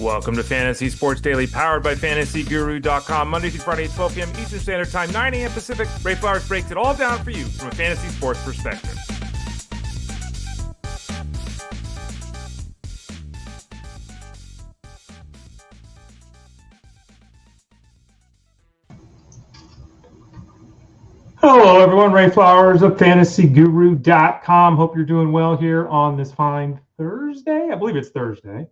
Welcome to Fantasy Sports Daily, powered by FantasyGuru.com. Monday through Friday at 12 p.m. Eastern Standard Time, 9 a.m. Pacific. Ray Flowers breaks it all down for you from a fantasy sports perspective. Hello, everyone. Ray Flowers of FantasyGuru.com. Hope you're doing well here on this fine Thursday. I believe it's Thursday.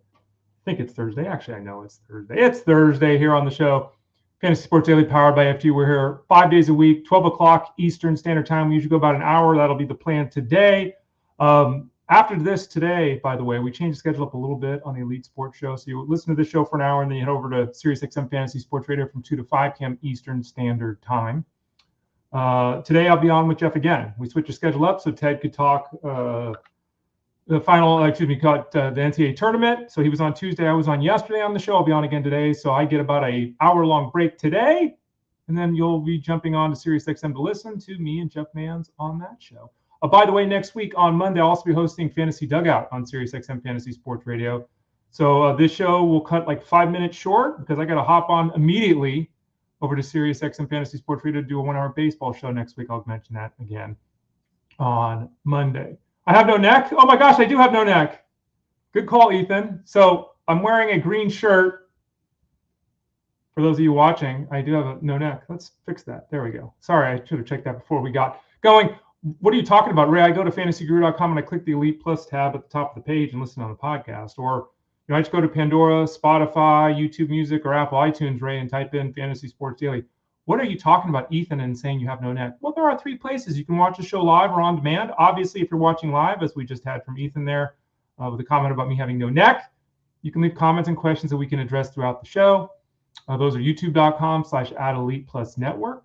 I think it's Thursday. Actually, I know it's Thursday. It's Thursday here on the show. Fantasy Sports Daily, powered by FG. We're here 5 days a week, 12 o'clock Eastern Standard Time. We usually go about an hour. That'll be the plan today. After this today, by the way, we changed the schedule up a little bit on the Elite Sports Show. So you listen to this show for an hour, and then you head over to SiriusXM Fantasy Sports Radio from 2 to 5 p.m. Eastern Standard Time. Today, I'll be on with Jeff again. We switched the schedule up so Ted could talk the NCAA tournament. So he was on Tuesday. I was on yesterday on the show. I'll be on again today. So I get about an hour-long break today, and then you'll be jumping on to SiriusXM to listen to me and Jeff Mans on that show. By the way, next week on Monday, I'll also be hosting Fantasy Dugout on SiriusXM Fantasy Sports Radio. So this show will cut like 5 minutes short because I got to hop on immediately over to SiriusXM Fantasy Sports Radio to do a 1 hour baseball show next week. I'll mention that again on Monday. I have no neck. Oh my gosh, I do have no neck. Good call, Ethan. So I'm wearing a green shirt. For those of you watching, I do have no neck. Let's fix that. There we go. Sorry, I should have checked that before we got going. What are you talking about, Ray? I go to FantasyGuru.com and I click the Elite Plus tab at the top of the page and listen on the podcast. Or I just go to Pandora, Spotify, YouTube Music, or Apple iTunes, Ray, and type in Fantasy Sports Daily. What are you talking about, Ethan, and saying you have no neck? Well, there are 3 places. You can watch the show live or on demand. Obviously, if you're watching live, as we just had from Ethan there with a comment about me having no neck, you can leave comments and questions that we can address throughout the show. Those are youtube.com/@ElitePlusNetwork,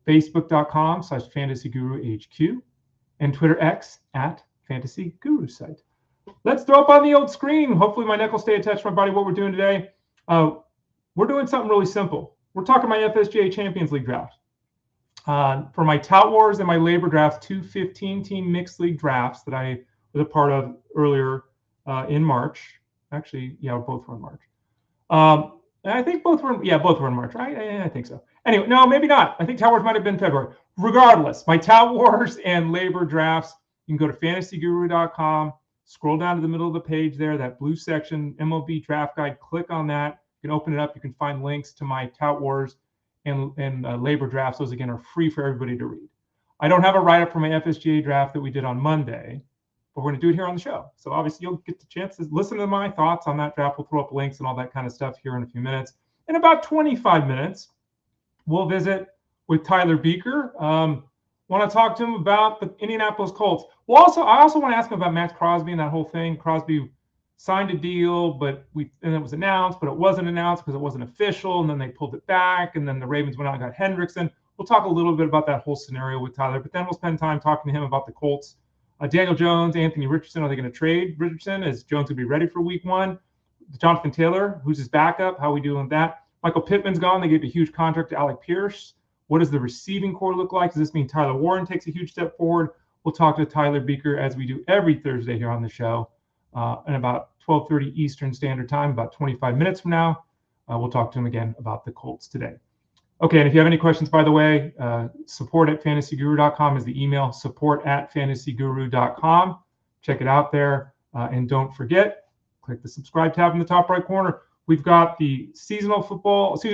facebook.com/FantasyGuruHQ, and Twitter X @FantasyGuruSite. Let's throw up on the old screen. Hopefully my neck will stay attached to my body. What we're doing today, we're doing something really simple. We're talking my FSGA Champions League Draft. For my Tout Wars and my Labor Draft, 2 15-team mixed league drafts that I was a part of earlier in March. Actually, yeah, both were in March. And I think both were in March, right? I think so. Anyway, no, maybe not. I think Tout Wars might have been February. Regardless, my Tout Wars and Labor Drafts, you can go to FantasyGuru.com, scroll down to the middle of the page there, that blue section, MLB Draft Guide, click on that. You can open it up. You can find links to my Tout Wars and Labor Drafts. Those, again, are free for everybody to read. I don't have a write-up for my FSGA draft that we did on Monday, but we're going to do it here on the show. So obviously you'll get the chance to listen to my thoughts on that draft. We'll throw up links and all that kind of stuff here in a few minutes. In about 25 minutes, we'll visit with Tyler Buecher. Want to talk to him about the Indianapolis Colts. I also want to ask him about Max Crosby and that whole thing. Crosby signed a deal, and it was announced, but it wasn't announced because it wasn't official, and then they pulled it back, and then the Ravens went out and got Hendrickson. We'll talk a little bit about that whole scenario with Tyler, but then we'll spend time talking to him about the Colts. Daniel Jones, Anthony Richardson, are they going to trade Richardson? Is Jones going to be ready for week 1? Jonathan Taylor, who's his backup? How are we doing with that? Michael Pittman's gone. They gave a huge contract to Alec Pierce. What does the receiving core look like? Does this mean Tyler Warren takes a huge step forward? We'll talk to Tyler Buecher as we do every Thursday here on the show. And about 12:30 Eastern Standard Time, about 25 minutes from now, we'll talk to him again about the Colts today. Okay, and if you have any questions, by the way, support@fantasyguru.com is the email, support@fantasyguru.com. Check it out there. And don't forget, click the subscribe tab in the top right corner. We've got the seasonal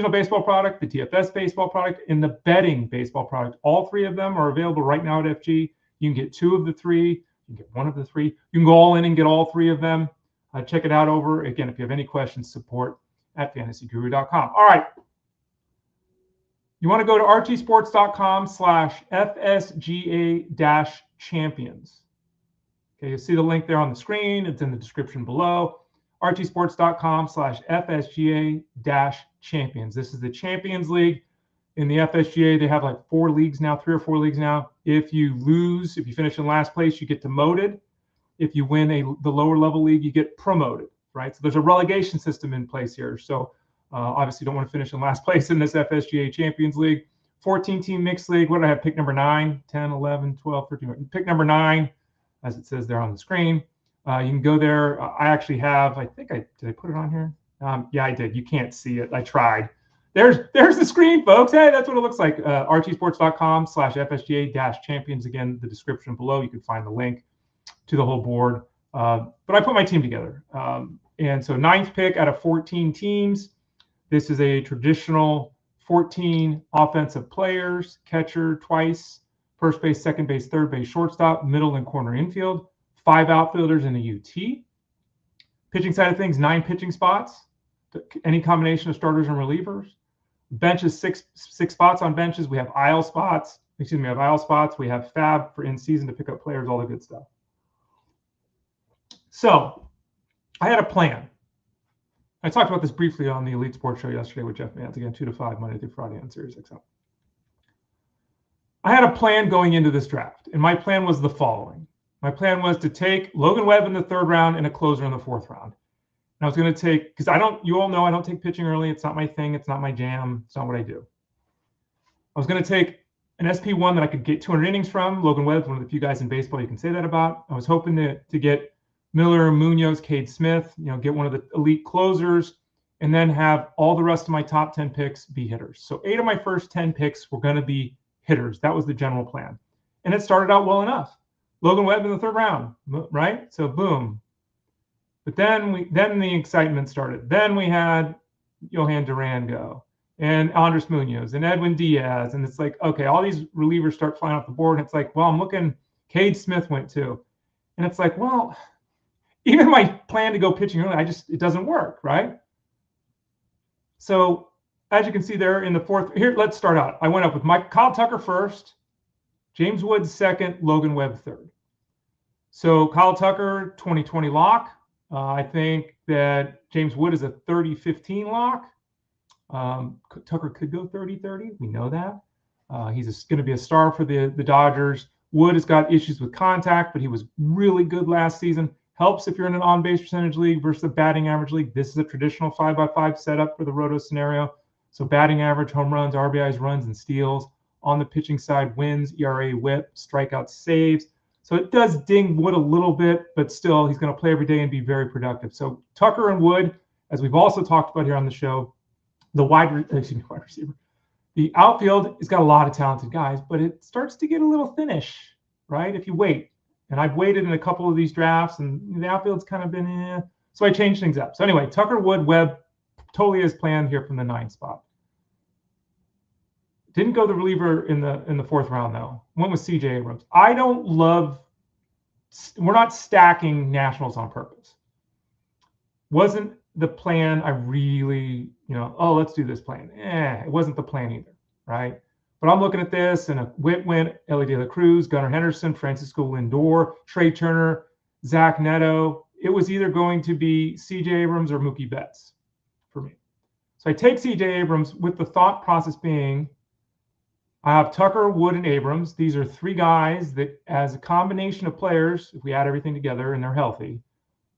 baseball product, the DFS baseball product, and the betting baseball product. All 3 of them are available right now at FG. You can get 2 of the 3. You can get 1 of the 3. You can go all in and get all 3 of them. Check it out over. Again, if you have any questions, support@fantasyguru.com. All right. You want to go to rtsports.com/FSGA-champions. Okay, you'll see the link there on the screen. It's in the description below. rtsports.com/FSGA-champions. This is the Champions League. In the FSGA, they have like 4 leagues now, 3 or 4 leagues now. If you finish in last place, you get demoted. If you win the lower level league, you get promoted, right? So there's a relegation system in place here. So obviously you don't want to finish in last place in this FSGA Champions League. 14-team mixed league. What did I have? Pick number 9, 10, 11, 12, 13. Pick number 9, as it says there on the screen. You can go there. I actually have, did I put it on here? Yeah, I did. You can't see it. I tried. There's the screen, folks. Hey, that's what it looks like. rtsports.com/FSGA-champions. Again, the description below. You can find the link to the whole board. But I put my team together. And so 9th pick out of 14 teams. This is a traditional 14 offensive players, catcher twice, first base, second base, third base, shortstop, middle and corner infield, 5 outfielders in the UT. Pitching side of things, 9 pitching spots, any combination of starters and relievers. Benches, six spots on benches. We have aisle spots. Excuse me, we have aisle spots. We have fab for in season to pick up players, all the good stuff. So I had a plan. I talked about this briefly on the Elite Sports Show yesterday with Jeff Mans, again, 2 to 5, Monday through Friday on Sirius XM. I had a plan going into this draft, and my plan was the following. My plan was to take Logan Webb in the 3rd round and a closer in the 4th round. And I was going to take, because you all know I don't take pitching early. It's not my thing. It's not my jam. It's not what I do. I was going to take an SP1 that I could get 200 innings from. Logan Webb's one of the few guys in baseball you can say that about. I was hoping to get Miller, Munoz, Cade Smith, get one of the elite closers, and then have all the rest of my top 10 picks be hitters. So 8 of my first 10 picks were going to be hitters. That was the general plan. And it started out well enough. Logan Webb in the 3rd round, right? So boom. But then the excitement started. Then we had Johan Duran go, and Andres Munoz, and Edwin Diaz. And it's like, okay, all these relievers start flying off the board. And it's like, well, I'm looking, Cade Smith went too. And it's like, well, even my plan to go pitching early, it doesn't work, right? So as you can see there in the 4th, here, let's start out. I went up with Kyle Tucker 1st, James Woods 2nd, Logan Webb 3rd. So Kyle Tucker, 2020 lock. I think that James Wood is a 30-15 lock. Tucker could go 30-30. We know that. He's going to be a star for the Dodgers. Wood has got issues with contact, but he was really good last season. Helps if you're in an on-base percentage league versus a batting average league. This is a traditional 5x5 setup for the roto scenario. So batting average, home runs, RBIs, runs, and steals. On the pitching side, wins, ERA, whip, strikeouts, saves. So it does ding Wood a little bit, but still he's going to play every day and be very productive. So Tucker and Wood, as we've also talked about here on the show, the wide receiver. The outfield has got a lot of talented guys, but it starts to get a little thinnish, right? If you wait. And I've waited in a couple of these drafts, and the outfield's kind of been So I changed things up. So anyway, Tucker, Wood, Webb, totally as planned here from the 9th spot. Didn't go the reliever in the 4th round, though. Went with C.J. Abrams. We're not stacking Nationals on purpose. Wasn't the plan I really, let's do this plan. It wasn't the plan either, right? But I'm looking at this, and a Witt went, Ellie De La Cruz, Gunnar Henderson, Francisco Lindor, Trey Turner, Zach Neto. It was either going to be C.J. Abrams or Mookie Betts for me. So I take C.J. Abrams with the thought process being, I have Tucker, Wood, and Abrams. These are 3 guys that, as a combination of players, if we add everything together and they're healthy,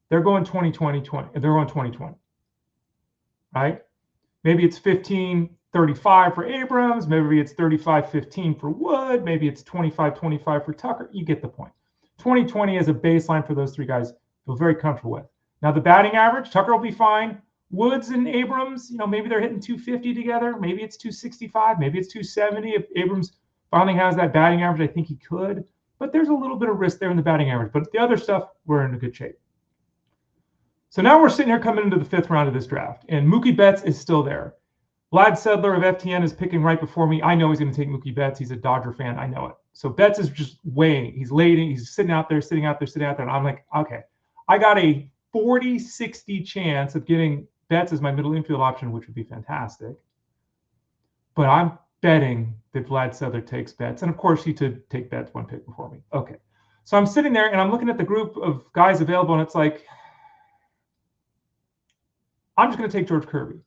they're going 20-20-20. They're going 20-20, right? Maybe it's 15-35 for Abrams. Maybe it's 35-15 for Wood. Maybe it's 25-25 for Tucker. You get the point. 20-20 as a baseline for those 3 guys. Feel very comfortable with. Now the batting average, Tucker will be fine. Woods and Abrams, maybe they're hitting 250 together. Maybe it's 265. Maybe it's 270. If Abrams finally has that batting average, I think he could. But there's a little bit of risk there in the batting average. But the other stuff, we're in a good shape. So now we're sitting here coming into the 5th round of this draft, and Mookie Betts is still there. Vlad Sedler of FTN is picking right before me. I know he's going to take Mookie Betts. He's a Dodger fan. I know it. So Betts is just weighing. He's waiting. He's sitting out there. And I'm like, okay, I got a 40-60 chance of getting Betts as my middle infield option, which would be fantastic. But I'm betting that Vlad Sedler takes Betts. And of course, he could take Betts 1 pick before me. Okay. So I'm sitting there and I'm looking at the group of guys available, and it's like, I'm just going to take George Kirby.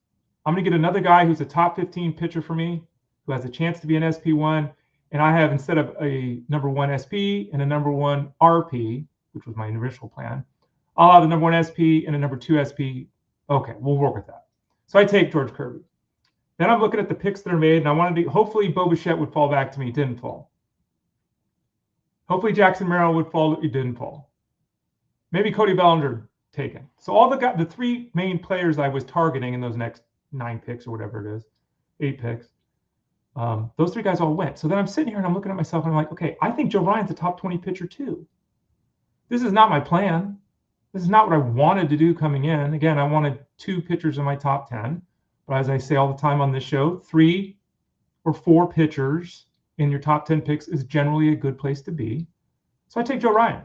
I'm going to get another guy who's a top 15 pitcher for me, who has a chance to be an SP1. And I have, instead of a number 1 SP and a number 1 RP, which was my original plan, I'll have a number 1 SP and a number 2 SP. Okay, we'll work with that. So I take George Kirby. Then I'm looking at the picks that are made, and I wanted to, hopefully Bo Bichette would fall back to me. It didn't fall. Hopefully Jackson Merrill would fall. It didn't fall. Maybe Cody Bellinger taken. So all the 3 main players I was targeting in those next 9 picks or whatever it is, 8 picks, those 3 guys all went. So then I'm sitting here and I'm looking at myself and I'm like, okay, I think Joe Ryan's a top 20 pitcher too. This is not my plan. This is not what I wanted to do coming in. Again, I wanted 2 pitchers in my top 10. But as I say all the time on this show, 3 or 4 pitchers in your top 10 picks is generally a good place to be. So I take Joe Ryan.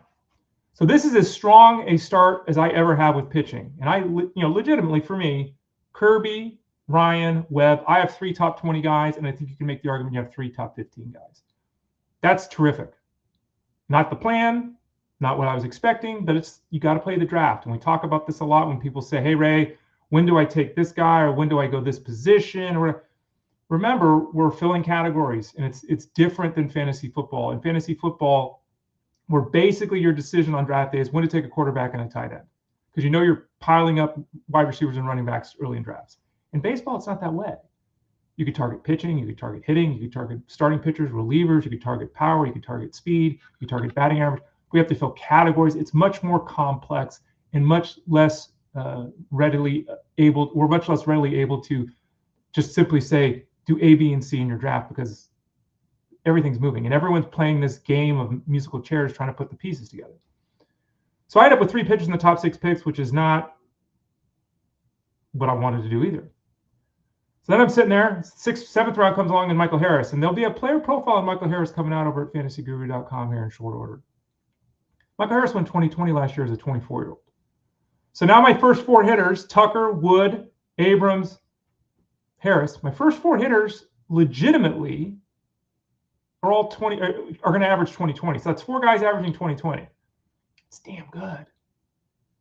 So this is as strong a start as I ever have with pitching. And I, legitimately for me, Kirby, Ryan, Webb, I have 3 top 20 guys, and I think you can make the argument you have 3 top 15 guys. That's terrific. Not the plan, not what I was expecting, but you got to play the draft. And we talk about this a lot when people say, hey, Ray, when do I take this guy, or when do I go this position? Or remember, we're filling categories, and it's different than fantasy football. In fantasy football, where basically your decision on draft day is when to take a quarterback and a tight end, because you're piling up wide receivers and running backs early in drafts. In baseball, it's not that way. You could target pitching, you could target hitting, you could target starting pitchers, relievers, you could target power, you could target speed, you could target batting average. We have to fill categories. It's much more complex and much less readily able to just simply say do A, B, and C in your draft, because everything's moving and everyone's playing this game of musical chairs trying to put the pieces together. So I ended up with 3 pitchers in the top 6 picks, which is not what I wanted to do either. So then I'm sitting there, 7th round comes along, and Michael Harris, and there'll be a player profile of Michael Harris coming out over at fantasyguru.com here in short order. Michael Harris won 2020 last year as a 24-year-old. So now my first 4 hitters, Tucker, Wood, Abrams, Harris, my first 4 hitters legitimately are all 20, are going to average 2020. So that's 4 guys averaging 2020. It's damn good.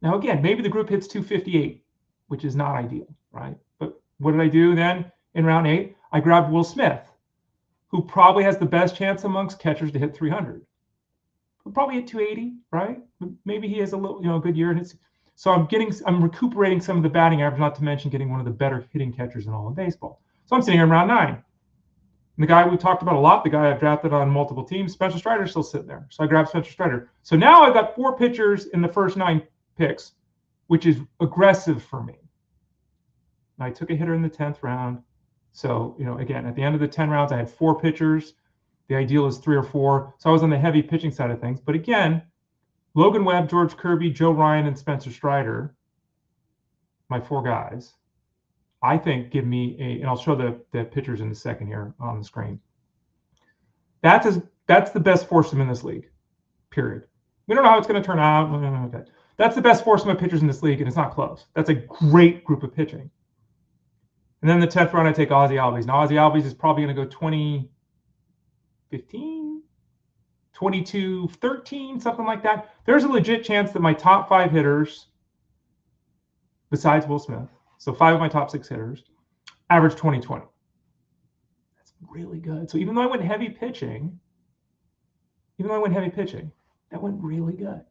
Now, again, maybe the group hits 258, which is not ideal, right? But what did I do then in round 8? I grabbed Will Smith, who probably has the best chance amongst catchers to hit 300. He'll probably hit 280, right? Maybe he has a little, good year. And so I'm recuperating some of the batting average, not to mention getting one of the better hitting catchers in all of baseball. So I'm sitting here in round 9. And the guy we talked about a lot, the guy I've drafted on multiple teams, Spencer Strider's still sitting there. So I grabbed Spencer Strider. So now I've got 4 pitchers in the first 9 picks, which is aggressive for me. And I took a hitter in the 10th round. So, again, at the end of the 10 rounds, I had 4 pitchers. The ideal is 3 or 4. So I was on the heavy pitching side of things. But again, Logan Webb, George Kirby, Joe Ryan, and Spencer Strider, my 4 guys, I think give me and I'll show the pitchers in a second here on the screen. That's the best foursome in this league, period. We don't know how it's going to turn out. Okay. That's the best foursome of pitchers in this league, and it's not close. That's a great group of pitching. And then the 10th round, I take Ozzie Albies. Now, Ozzie Albies is probably going to go 2015, 22-13, something like that. There's a legit chance that my top 5 hitters, besides Will Smith, so 5 of my top 6 hitters, average 20-20. That's really good. So even though I went heavy pitching, that went really good.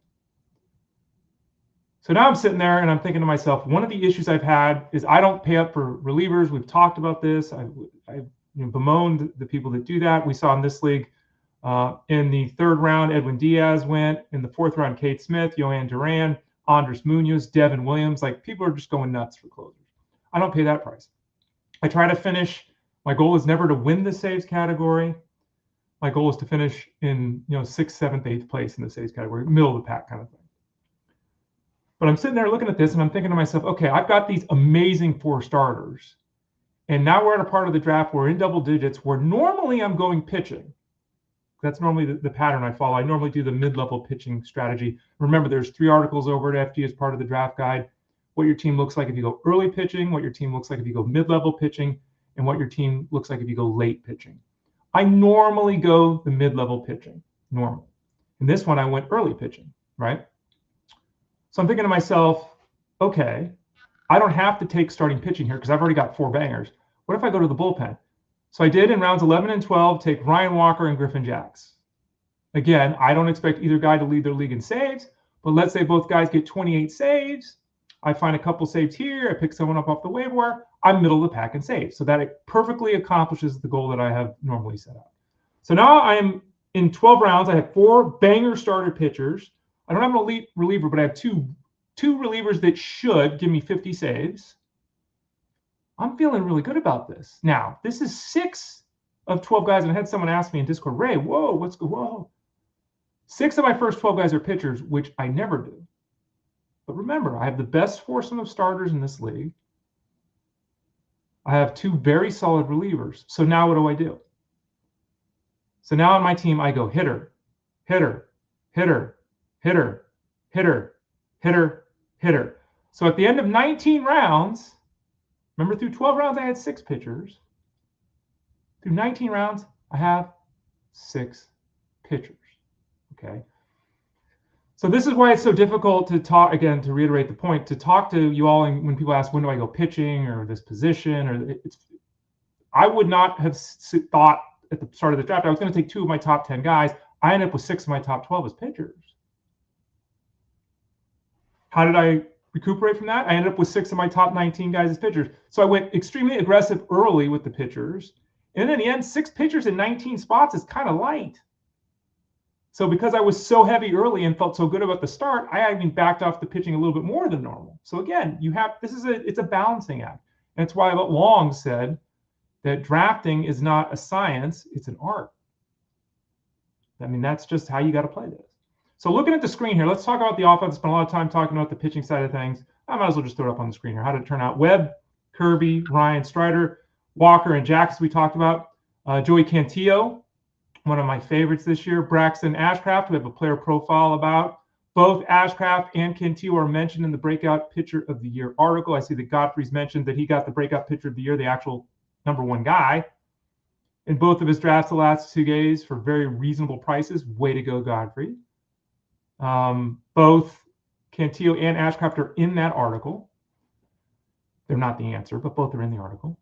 So now I'm sitting there and I'm thinking to myself, one of the issues I've had is I don't pay up for relievers. We've talked about this. I've bemoaned the people that do that. We saw in this league in the 3rd round, Edwin Diaz went. In the 4th round, Kate Smith, Yohan Duran, Andres Munoz, Devin Williams. Like, people are just going nuts for closers. I don't pay that price. I try to finish. My goal is never to win the saves category. My goal is to finish in 6th, 7th, 8th place in the saves category, middle of the pack kind of thing. But I'm sitting there looking at this and I'm thinking to myself, okay, I've got these amazing 4 starters. And now we're at a part of the draft where we're in double digits where normally I'm going pitching. That's normally the pattern I follow. I normally do the mid-level pitching strategy. Remember, there's 3 articles over at FG as part of the draft guide. What your team looks like if you go early pitching, what your team looks like if you go mid-level pitching, and what your team looks like if you go late pitching. I normally go the mid-level pitching, normally. In this one, I went early pitching, right? So I'm thinking to myself, okay, I don't have to take starting pitching here because I've already got 4 bangers. What if I go to the bullpen? So I did in rounds 11 and 12, take Ryan Walker and Griffin Jacks. Again, I don't expect either guy to lead their league in saves, but let's say both guys get 28 saves. I find a couple saves here. I pick someone up off the waiver wire. I'm middle of the pack in saves. So that it perfectly accomplishes the goal that I have normally set out. So now I am in 12 rounds. I have 4 banger starter pitchers. I don't have an elite reliever, but I have two 2 relievers that should give me 50 saves. I'm feeling really good about this. Now, this is 6 of 12 guys, and I had someone ask me in Discord, Ray, whoa. 6 of my first 12 guys are pitchers, which I never do. But remember, I have the best foursome of starters in this league. I have 2 very solid relievers. So now what do? So now on my team, I go hitter, hitter, hitter, hitter, hitter, hitter, hitter. So at the end of 19 rounds, remember through 12 rounds, I had 6 pitchers. Through 19 rounds, I have 6 pitchers, okay? So this is why it's so difficult to talk, again, to reiterate the point, to talk to you all when people ask, when do I go pitching or this position? Or I would not have thought at the start of the draft I was going to take 2 of my top 10 guys. I ended up with 6 of my top 12 as pitchers. How did I recuperate from that? I ended up with 6 of my top 19 guys as pitchers. So I went extremely aggressive early with the pitchers. And then in the end, 6 pitchers in 19 spots is kind of light. So because I was so heavy early and felt so good about the start, I even backed off the pitching a little bit more than normal. So again, it's a balancing act. And it's why Long said that drafting is not a science, it's an art. I mean, that's just how you got to play this. So looking at the screen here, let's talk about the offense. Spent a lot of time talking about the pitching side of things. I might as well just throw it up on the screen here. How did it turn out? Webb, Kirby, Ryan, Strider, Walker, and Jax we talked about. Joey Cantillo, one of my favorites this year. Braxton Ashcraft, we have a player profile about. Both Ashcraft and Cantillo are mentioned in the Breakout Pitcher of the Year article. I see that Godfrey's mentioned that he got the Breakout Pitcher of the Year, the actual #1 guy, in both of his drafts the last 2 days for very reasonable prices. Way to go, Godfrey. Both Cantillo and Ashcraft are in that article. They're not the answer, but both are in the article.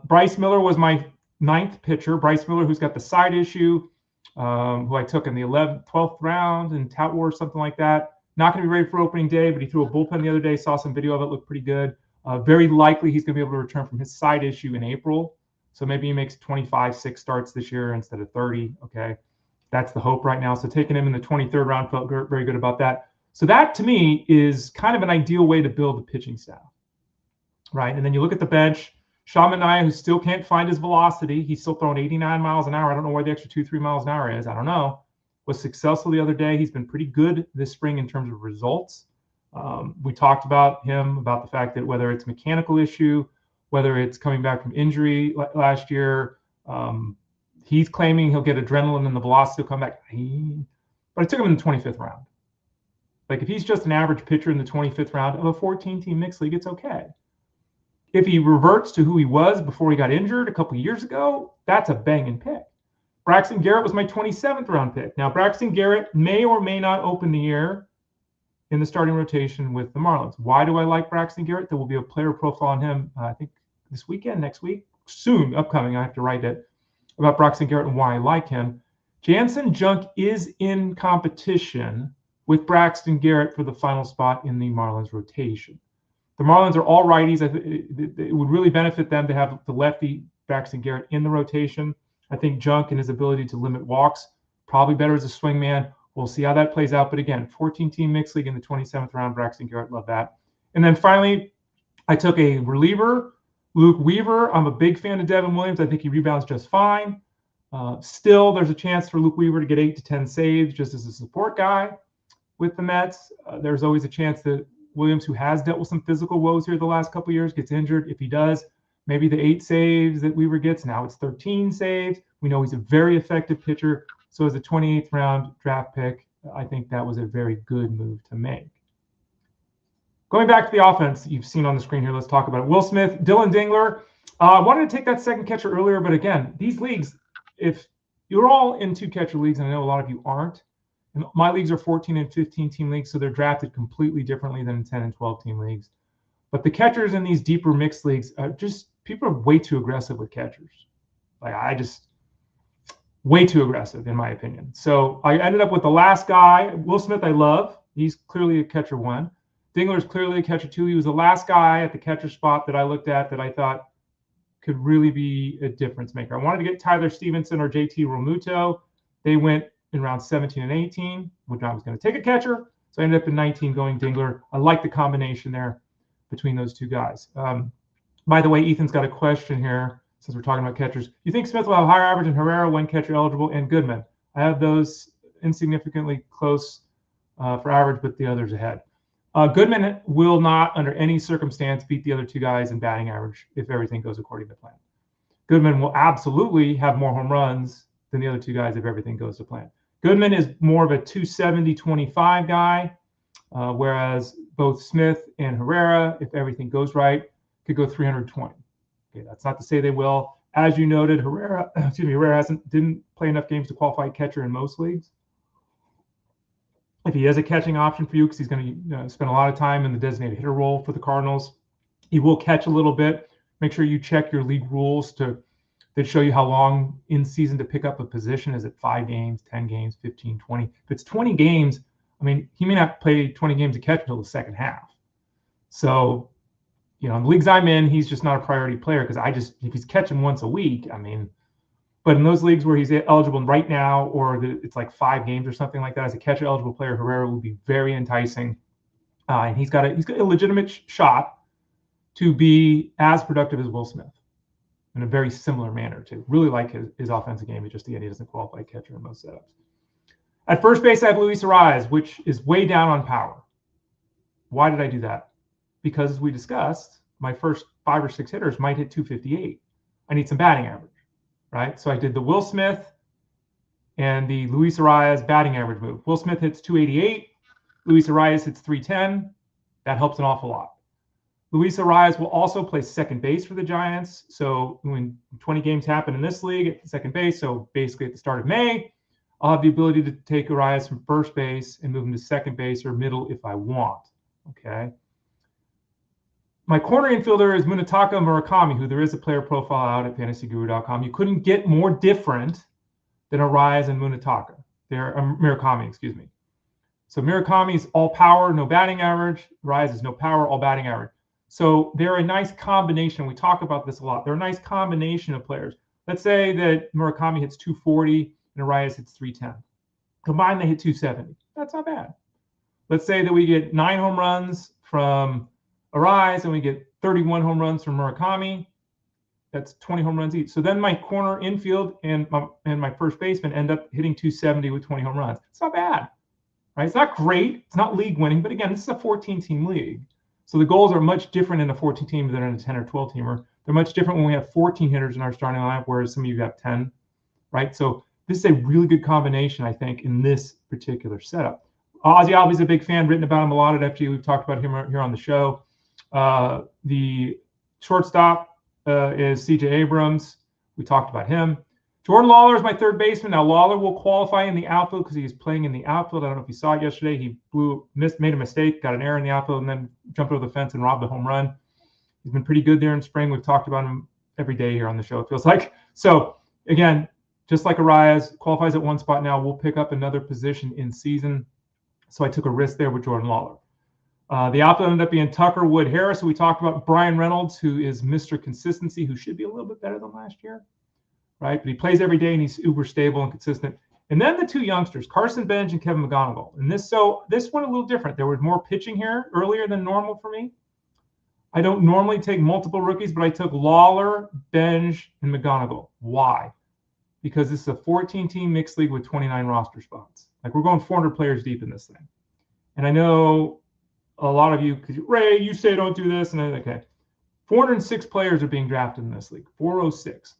Bryce Miller was my 9th pitcher. Bryce Miller, who's got the side issue, who I took in the 12th round in Tout War, something like that. Not going to be ready for opening day, but he threw a bullpen the other day. Saw some video of it, looked pretty good. Very likely he's going to be able to return from his side issue in April. So maybe he makes 25-6 starts this year instead of 30. Okay, that's the hope right now. So taking him in the 23rd round, felt very good about that. So that to me is kind of an ideal way to build a pitching staff, right? And then you look at the bench. Sean Manaea, who still can't find his velocity. He's still throwing 89 miles an hour. I don't know where the extra 2-3 miles an hour is. I don't know. Was successful the other day. He's been pretty good this spring in terms of results. We talked about him, about the fact that whether it's a mechanical issue, whether it's coming back from injury last year, he's claiming he'll get adrenaline and the velocity will come back. But I took him in the 25th round. Like if he's just an average pitcher in the 25th round of a 14-team mixed league, it's okay. If he reverts to who he was before he got injured a couple of years ago, that's a banging pick. Braxton Garrett was my 27th round pick. Now, Braxton Garrett may or may not open the year in the starting rotation with the Marlins. Why do I like Braxton Garrett? There will be a player profile on him, I think this weekend, next week, soon, upcoming. I have to write it about Braxton Garrett and why I like him. Jansen Junk is in competition with Braxton Garrett for the final spot in the Marlins rotation. The Marlins are all righties. It would really benefit them to have the lefty Braxton Garrett in the rotation. I think Junk and his ability to limit walks, probably better as a swingman. We'll see how that plays out. But again, 14-team mixed league in the 27th round, Braxton Garrett, love that. And then finally, I took a reliever, Luke Weaver. I'm a big fan of Devin Williams. I think he rebounds just fine. Still, there's a chance for Luke Weaver to get 8 to 10 saves just as a support guy with the Mets. There's always a chance that Williams, who has dealt with some physical woes here the last couple of years, gets injured. If he does, maybe the 8 saves that Weaver gets, now it's 13 saves. We know he's a very effective pitcher. So as a 28th round draft pick, I think that was a very good move to make. Going back to the offense you've seen on the screen here, let's talk about it. Will Smith, Dylan Dingler. I wanted to take that second catcher earlier, but again, these leagues, if you're all in 2-catcher leagues, and I know a lot of you aren't, and my leagues are 14 and 15-team leagues, so they're drafted completely differently than in 10 and 12-team leagues. But the catchers in these deeper mixed leagues are just, people are way too aggressive with catchers. Like way too aggressive in my opinion. So I ended up with the last guy, Will Smith. I love. He's clearly a catcher 1. Dingler is clearly a catcher 2. He was the last guy at the catcher spot that I looked at that I thought could really be a difference maker. I wanted to get Tyler Stevenson or JT Realmuto. They went in rounds 17 and 18, which I was going to take a catcher. So I ended up in 19 going Dingler. I like the combination there between those two guys. By the way, Ethan's got a question here since we're talking about catchers. You think Smith will have higher average than Herrera when catcher eligible and Goodman? I have those insignificantly close for average, but the others ahead. Goodman will not, under any circumstance, beat the other two guys in batting average if everything goes according to plan. Goodman will absolutely have more home runs than the other two guys if everything goes to plan. Goodman is more of a 270-25 guy, whereas both Smith and Herrera, if everything goes right, could go 320. Okay, that's not to say they will. As you noted, Herrera didn't play enough games to qualify catcher in most leagues. If he has a catching option for you, because he's going to spend a lot of time in the designated hitter role for the Cardinals, he will catch a little bit. Make sure you check your league rules that show you how long in season to pick up a position. Is it 5 games, 10 games, 15, 20? If it's 20 games, I mean, he may not play 20 games to catch until the second half. So, in the leagues I'm in, he's just not a priority player because if he's catching once a week, I mean, but in those leagues where he's eligible right now, or it's like 5 games or something like that, as a catcher eligible player, Herrera will be very enticing. And he's got a legitimate shot to be as productive as Will Smith in a very similar manner too. Really like his offensive game. It's just, again, he doesn't qualify catcher in most setups. At first base, I have Luis Arias, which is way down on power. Why did I do that? Because as we discussed, my first 5 or 6 hitters might hit 258. I need some batting average, right? So I did the Will Smith and the Luis Arias batting average move. Will Smith hits 288. Luis Arias hits 310. That helps an awful lot. Luis Arias will also play second base for the Giants. So when 20 games happen in this league at second base, so basically at the start of May, I'll have the ability to take Arias from first base and move him to second base or middle if I want. Okay. My corner infielder is Munetaka Murakami, who there is a player profile out at fantasyguru.com. You couldn't get more different than Arias and Munetaka. They're Murakami, excuse me. So Murakami is all power, no batting average. Arias is no power, all batting average. So they're a nice combination. We talk about this a lot. They're a nice combination of players. Let's say that Murakami hits 240 and Arias hits 310. Combined, they hit 270. That's not bad. Let's say that we get 9 home runs from Arias and we get 31 home runs from Murakami. That's 20 home runs each. So then my corner infield and my first baseman end up hitting 270 with 20 home runs. It's not bad, right? It's not great. It's not league winning, but again, this is a 14-team league. So the goals are much different in a 14-team than in a 10 or 12-teamer. They're much different when we have 14 hitters in our starting lineup, whereas some of you have 10, right? So this is a really good combination, I think, in this particular setup. Ozzie Albies a big fan, written about him a lot at FG. We've talked about him here on the show. The shortstop is C.J. Abrams. We talked about him. Jordan Lawler is my third baseman. Now, Lawler will qualify in the outfield because he's playing in the outfield. I don't know if you saw it yesterday. He made a mistake, got an error in the outfield, and then jumped over the fence and robbed a home run. He's been pretty good there in spring. We've talked about him every day here on the show, it feels like. So, again, just like Arias, qualifies at one spot now. We'll pick up another position in season. So I took a risk there with Jordan Lawler. The outfield ended up being Tucker, Wood, Harris. So we talked about Brian Reynolds, who is Mr. Consistency, who should be a little bit better than last year. Right, but he plays every day and he's uber stable and consistent. And then the 2 youngsters, Carson Bench and Kevin McGonigal. And this one a little different. There was more pitching here earlier than normal for me. I don't normally take multiple rookies, but I took Lawler, Bench, and McGonigal. Why? Because this is a 14-team mixed league with 29 roster spots. Like, we're going 400 players deep in this thing. And I know a lot of you, because Ray, you say don't do this, and okay. 406 players are being drafted in this league. 406.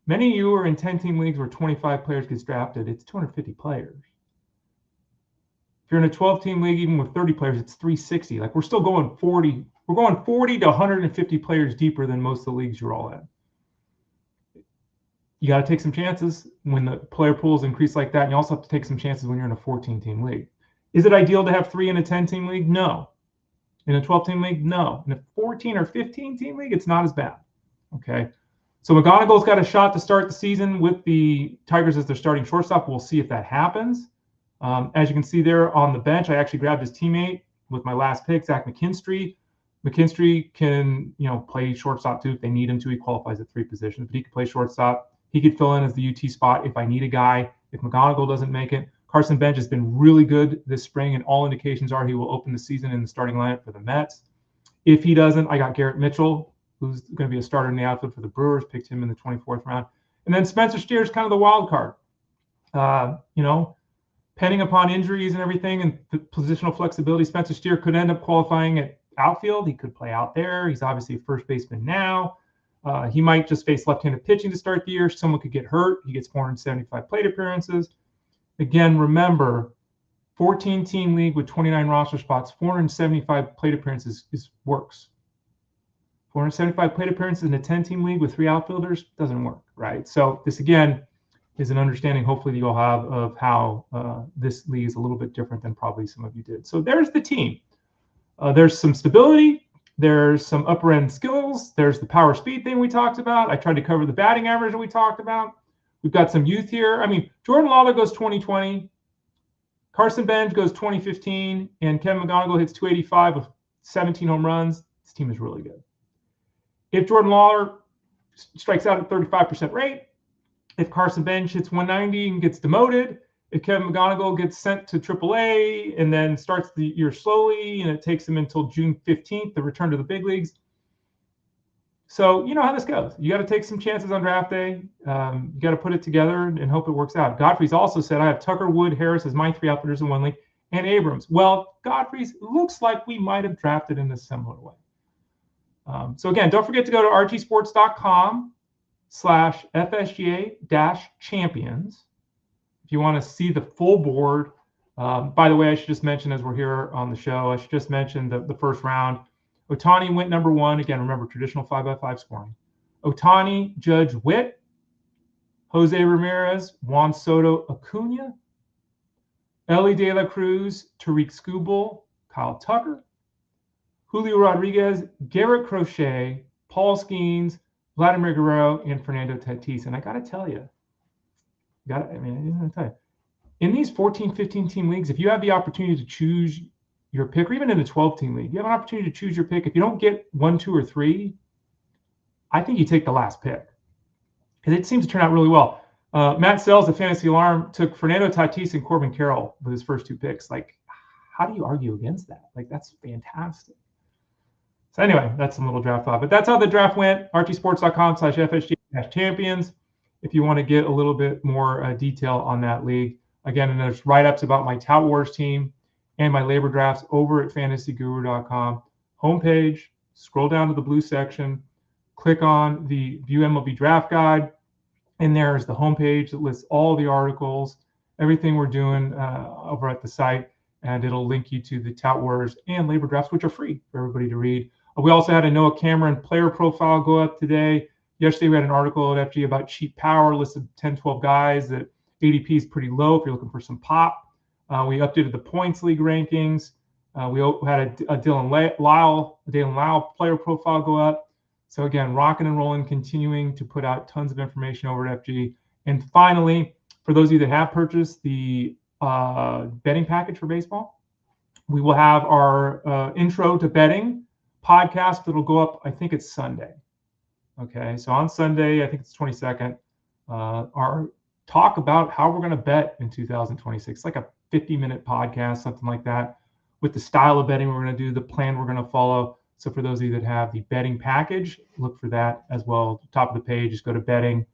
Many of you are in 10-team leagues where 25 players gets drafted. It's 250 players. If you're in a 12-team league, even with 30 players, it's 360. Like, we're still going 40. We're going 40 to 150 players deeper than most of the leagues you're all in. You got to take some chances when the player pools increase like that. And you also have to take some chances when you're in a 14-team league. Is it ideal to have 3 in a 10-team league? No. In a 12-team league? No. In a 14 or 15-team league, it's not as bad. Okay. So McGonigal's got a shot to start the season with the Tigers as their starting shortstop. We'll see if that happens. As you can see there on the bench, I actually grabbed his teammate with my last pick, Zach McKinstry. McKinstry can, play shortstop too if they need him to. He qualifies at 3 positions, but he can play shortstop. He could fill in as the UT spot if I need a guy. If McGonigal doesn't make it, Carson Bench has been really good this spring, and all indications are he will open the season in the starting lineup for the Mets. If he doesn't, I got Garrett Mitchell, who's going to be a starter in the outfield for the Brewers, picked him in the 24th round. And then Spencer Steer is kind of the wild card. Depending upon injuries and everything and positional flexibility, Spencer Steer could end up qualifying at outfield. He could play out there. He's obviously a first baseman now. He might just face left-handed pitching to start the year. Someone could get hurt. He gets 475 plate appearances. Again, remember, 14-team league with 29 roster spots, 475 plate appearances works. 475 plate appearances in a 10-team league with 3 outfielders doesn't work, right? So this, again, is an understanding, hopefully, that you'll have of how this league is a little bit different than probably some of you did. So there's the team. There's some stability. There's some upper end skills. There's the power speed thing we talked about. I tried to cover the batting average that we talked about. We've got some youth here. I mean, Jordan Lawler goes 2020. Carson Bench goes 2015. And Kevin McGonigal hits 285 with 17 home runs. This team is really good. If Jordan Lawler strikes out at 35% rate, if Carson Bench hits 190 and gets demoted, if Kevin McGonigal gets sent to AAA and then starts the year slowly, and it takes him until June 15th to return to the big leagues. So you know how this goes. You got to take some chances on draft day. You got to put it together and hope it works out. Godfrey's also said, I have Tucker, Wood, Harris as my 3 outfielders in one league, and Abrams. Well, Godfrey's looks like we might have drafted in a similar way. So again, don't forget to go to rgsports.com/FSGA-champions if you want to see the full board. By the way, I should just mention, as we're here on the show, I should just mention the first round. Ohtani went number 1. Again, remember, traditional 5x5 scoring. Ohtani, Judge, Witt, Jose Ramirez, Juan Soto, Acuna, Ellie De La Cruz, Tariq Skubal, Kyle Tucker, Julio Rodriguez, Garrett Crochet, Paul Skeens, Vladimir Guerrero, and Fernando Tatis. And I got to tell you, in these 14, 15-team leagues, if you have the opportunity to choose your pick, or even in a 12-team league, you have an opportunity to choose your pick. If you don't get 1, 2, or 3, I think you take the last pick because it seems to turn out really well. Matt Sells, the Fantasy Alarm, took Fernando Tatis and Corbin Carroll with his first 2 picks. Like, how do you argue against that? Like, that's fantastic. So anyway, that's some little draft thought. But that's how the draft went. rgsports.com/FSGA-champions if you want to get a little bit more detail on that league. Again, and there's write-ups about my Tout Wars team and my labor drafts over at fantasyguru.com. Homepage, scroll down to the blue section, click on the View MLB Draft Guide, and there's the homepage that lists all the articles, everything we're doing over at the site, and it'll link you to the Tout Wars and labor drafts, which are free for everybody to read. We also had a Noah Cameron player profile go up today. Yesterday, we had an article at FG about cheap power, listed 10, 12 guys that ADP is pretty low if you're looking for some pop. We updated the points league rankings. We had a Dylan Lyle player profile go up. So again, rocking and rolling, continuing to put out tons of information over at FG. And finally, for those of you that have purchased the betting package for baseball, we will have our intro to betting podcast that'll go up, I think it's Sunday. Okay, so on Sunday, I think it's 22nd, our talk about how we're going to bet in 2026, like a 50-minute podcast, something like that, with the style of betting we're going to do, the plan we're going to follow. So for those of you that have the betting package, look for that as well. Top of the page, just go to betting,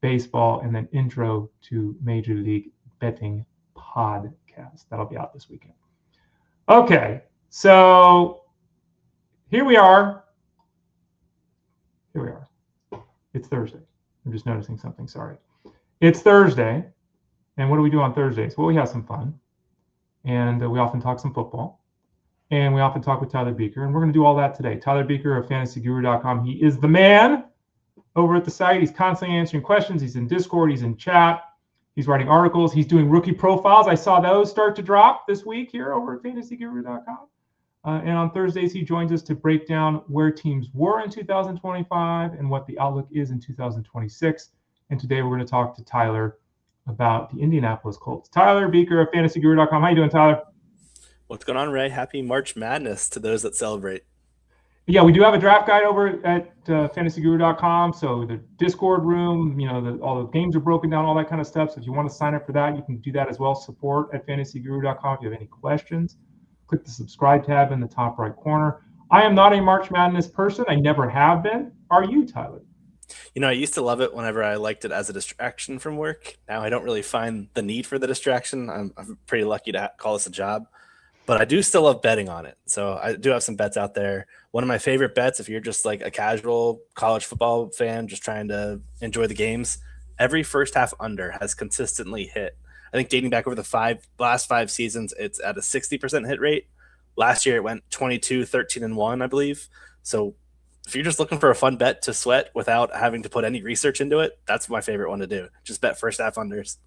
baseball, and then intro to Major League Betting podcast. That'll be out this weekend. Okay, so here we are. It's Thursday. I'm just noticing something. Sorry. It's Thursday. And what do we do on Thursdays? Well, we have some fun. And we often talk some football. And we often talk with Tyler Buecher. And we're going to do all that today. Tyler Buecher of fantasyguru.com. He is the man over at the site. He's constantly answering questions. He's in Discord. He's in chat. He's writing articles. He's doing rookie profiles. I saw those start to drop this week here over at fantasyguru.com. And on Thursdays, he joins us to break down where teams were in 2025 and what the outlook is in 2026. And today we're going to talk to Tyler about the Indianapolis Colts. Tyler Buecher of fantasyguru.com. How you doing, Tyler? What's going on, Ray? Happy March Madness to those that celebrate. Yeah, we do have a draft guide over at fantasyguru.com. So the Discord room, all the games are broken down, all that kind of stuff. So if you want to sign up for that, you can do that as well. Support at fantasyguru.com. If you have any questions, click the subscribe tab in the top right corner. I am not a March Madness person. I never have been. Are you, Tyler? I used to love it whenever I liked it as a distraction from work. Now I don't really find the need for the distraction. I'm pretty lucky to call this a job. But I do still love betting on it. So I do have some bets out there. One of my favorite bets, if you're just like a casual college football fan, just trying to enjoy the games, every first half under has consistently hit. I think dating back over the last five seasons, it's at a 60% hit rate. Last year, it went 22, 13, and 1, I believe. So if you're just looking for a fun bet to sweat without having to put any research into it, that's my favorite one to do. Just bet first half unders.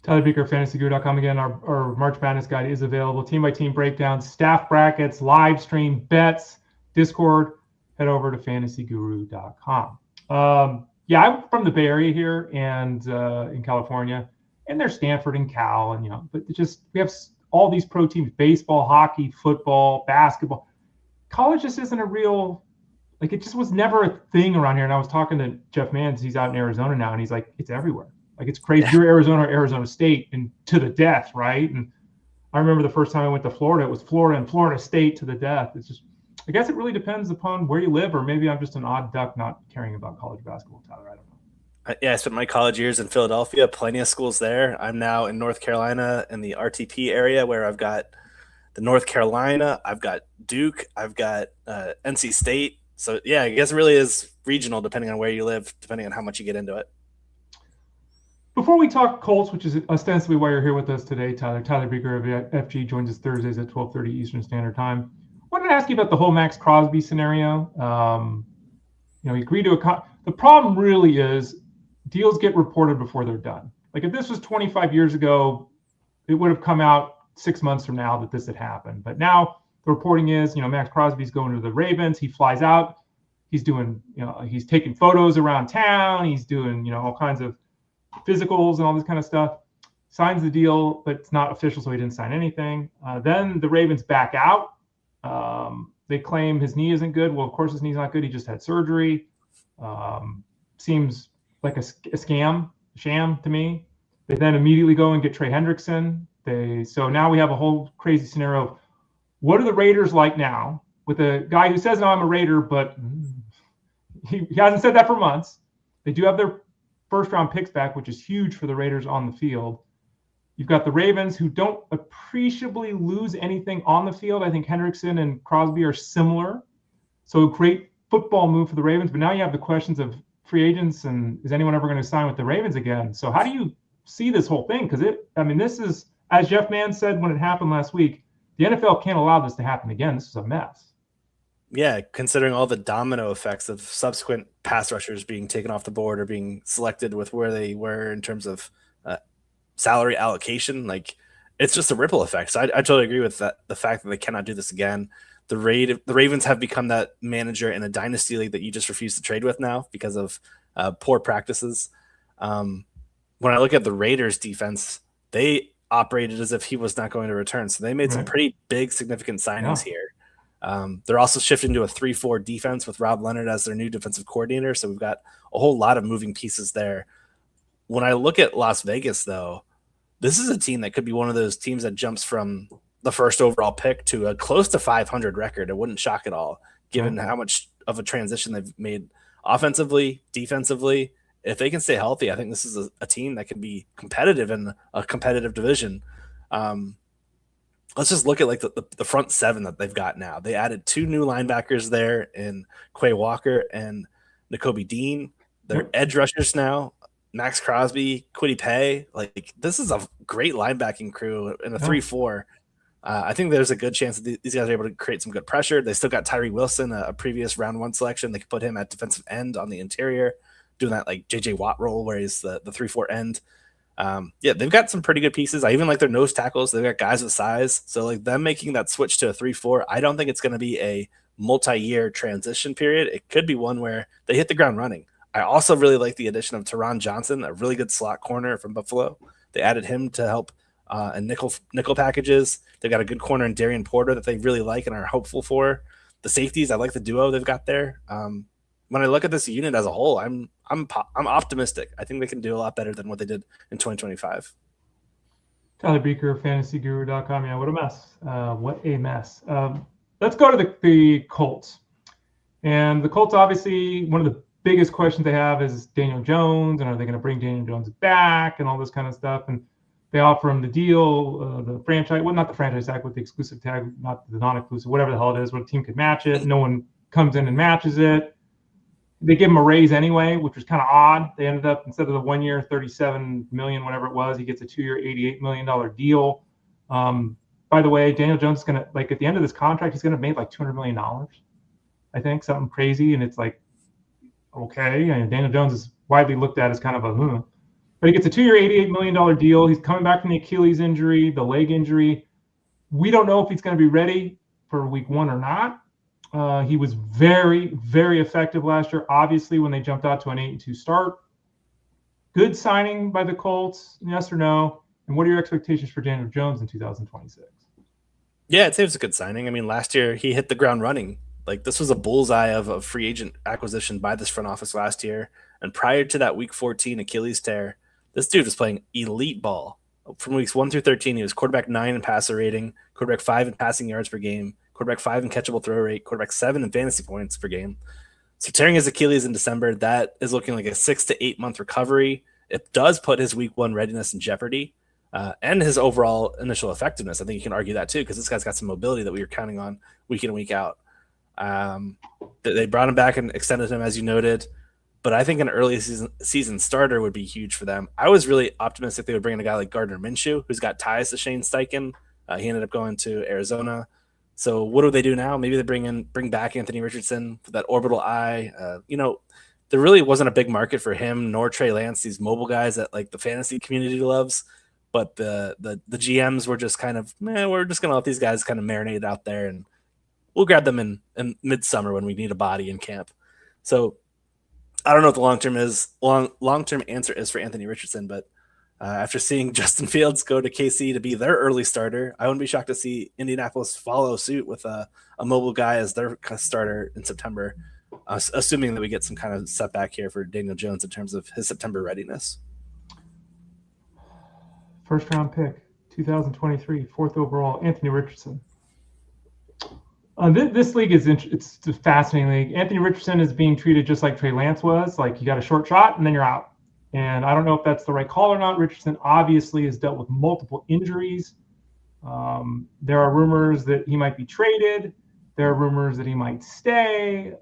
Tyler Buecher, fantasyguru.com. Again, our March Madness guide is available. Team-by-team breakdowns, staff brackets, live stream bets, Discord. Head over to fantasyguru.com. I'm from the Bay Area here and in California, and there's Stanford and Cal, and but we have all these pro teams: baseball, hockey, football, basketball. College just isn't a real, it just was never a thing around here. And I was talking to Jeff Mans, he's out in Arizona now, and he's like, it's everywhere. It's crazy. Yeah. You're Arizona State, and to the death, right? And I remember the first time I went to Florida, it was Florida and Florida State to the death. It's just, I guess it really depends upon where you live, or maybe I'm just an odd duck not caring about college basketball, Tyler. I don't know. Yeah, I spent my college years in Philadelphia, plenty of schools there. I'm now in North Carolina in the RTP area, where I've got the North Carolina, I've got Duke, I've got NC State. So, yeah, I guess it really is regional depending on where you live, depending on how much you get into it. Before we talk Colts, which is ostensibly why you're here with us today, Tyler Buecher of FG joins us Thursdays at 12:30 Eastern Standard Time. I wanted to ask you about the whole Max Crosby scenario. He agreed to the problem really is deals get reported before they're done. If this was 25 years ago, it would have come out 6 months from now that this had happened. But now the reporting is, Max Crosby's going to the Ravens. He flies out. He's doing, he's taking photos around town. He's doing, all kinds of physicals and all this kind of stuff. Signs the deal, but it's not official, so he didn't sign anything. Then the Ravens back out. They claim his knee isn't good. Well, of course his knee's not good. He just had surgery. Seems like a sham to me. They then immediately go and get Trey Hendrickson. So now we have a whole crazy scenario of what are the Raiders like now with a guy who says, no, I'm a Raider, but he hasn't said that for months. They do have their first-round picks back, which is huge for the Raiders on the field. You've got the Ravens, who don't appreciably lose anything on the field. I think Hendrickson and Crosby are similar. So great football move for the Ravens. But now you have the questions of free agents, and is anyone ever going to sign with the Ravens again? So how do you see this whole thing? Because this is, as Jeff Mann said when it happened last week, the NFL can't allow this to happen again. This is a mess. Yeah, considering all the domino effects of subsequent pass rushers being taken off the board or being selected with where they were in terms of salary allocation, it's just a ripple effect. So I totally agree with that. The fact that they cannot do this again. The Ravens have become that manager in a dynasty league that you just refuse to trade with now because of poor practices. When I look at the Raiders defense, they operated as if he was not going to return. So they made some pretty big, significant signings here. They're also shifting to a 3-4 defense with Rob Leonard as their new defensive coordinator. So we've got a whole lot of moving pieces there. When I look at Las Vegas, though, this is a team that could be one of those teams that jumps from the first overall pick to a close to 500 record. It wouldn't shock at all, given how much of a transition they've made offensively, defensively. If they can stay healthy, I think this is a team that can be competitive in a competitive division. Let's just look at the front seven that they've got now. They added 2 new linebackers there in Quay Walker and Nakobe Dean. They're edge rushers now. Max Crosby, Kwity Paye. This is a great linebacking crew in a 3-4. I think there's a good chance that these guys are able to create some good pressure. They still got Tyree Wilson, a previous round 1 selection. They could put him at defensive end on the interior, doing that J.J. Watt role where he's the 3-4 end. They've got some pretty good pieces. I even like their nose tackles. They've got guys with size. So them making that switch to a 3-4, I don't think it's going to be a multi-year transition period. It could be one where they hit the ground running. I also really like the addition of Teron Johnson, a really good slot corner from Buffalo. They added him to help in nickel packages. They've got a good corner in Darian Porter that they really like and are hopeful for. The safeties, I like the duo they've got there. When I look at this unit as a whole, I'm optimistic. I think they can do a lot better than what they did in 2025. Tyler Buecher, fantasyguru.com. Yeah, what a mess. What a mess. Let's go to the Colts. And the Colts, obviously, one of the biggest questions they have is Daniel Jones, and are they going to bring Daniel Jones back and all this kind of stuff. And they offer him the deal, the franchise, well, not the franchise tag, with the exclusive tag, not the non-exclusive, whatever the hell it is, where the team could match it. No one comes in and matches it. They give him a raise anyway, which was kind of odd. They ended up, instead of the 1 year, $37 million, whatever it was, he gets a 2 year, $88 million deal. By the way, Daniel Jones is going to, like, at the end of this contract, he's going to make like $200 million, I think, something crazy. And it's like, okay. And Daniel Jones is widely looked at as kind of a, but he gets a 2 year, $88 million deal. He's coming back from the Achilles injury, the leg injury. We don't know if he's going to be ready for week 1 or not. He was very, very effective last year, obviously, when they jumped out to an 8-2 start. Good signing by the Colts, yes or no? And what are your expectations for Daniel Jones in 2026? Yeah, I'd say it was a good signing. I mean, last year he hit the ground running. Like, this was a bullseye of a free agent acquisition by this front office last year. And prior to that week 14 Achilles tear, this dude was playing elite ball. From weeks 1 through 13, he was quarterback 9 in passer rating, quarterback 5 in passing yards per game, quarterback 5 in catchable throw rate, quarterback 7 in fantasy points per game. So tearing his Achilles in December, that is looking like a 6 to 8 month recovery. It does put his week 1 readiness in jeopardy, and his overall initial effectiveness. I think you can argue that too, because this guy's got some mobility that we were counting on week in and week out. They brought him back and extended him, as you noted. But I think an early season starter would be huge for them. I was really optimistic they would bring in a guy like Gardner Minshew, who's got ties to Shane Steichen. He ended up going to Arizona. So what do they do now? Maybe they bring back Anthony Richardson for that orbital eye. There really wasn't a big market for him nor Trey Lance, these mobile guys that like the fantasy community loves. But the GMs were just kind of, we're just going to let these guys kind of marinate out there, and we'll grab them in midsummer when we need a body in camp. So I don't know what the long-term answer is for Anthony Richardson, but after seeing Justin Fields go to KC to be their early starter, I wouldn't be shocked to see Indianapolis follow suit with a mobile guy as their starter in September, assuming that we get some kind of setback here for Daniel Jones in terms of his September readiness. First round pick, 2023, 4th overall, Anthony Richardson. This league it's a fascinating league. Anthony Richardson is being treated just like Trey Lance was, like you got a short shot and then you're out. And I don't know if that's the right call or not. Richardson obviously has dealt with multiple injuries. There are rumors that he might be traded. There are rumors that he might stay.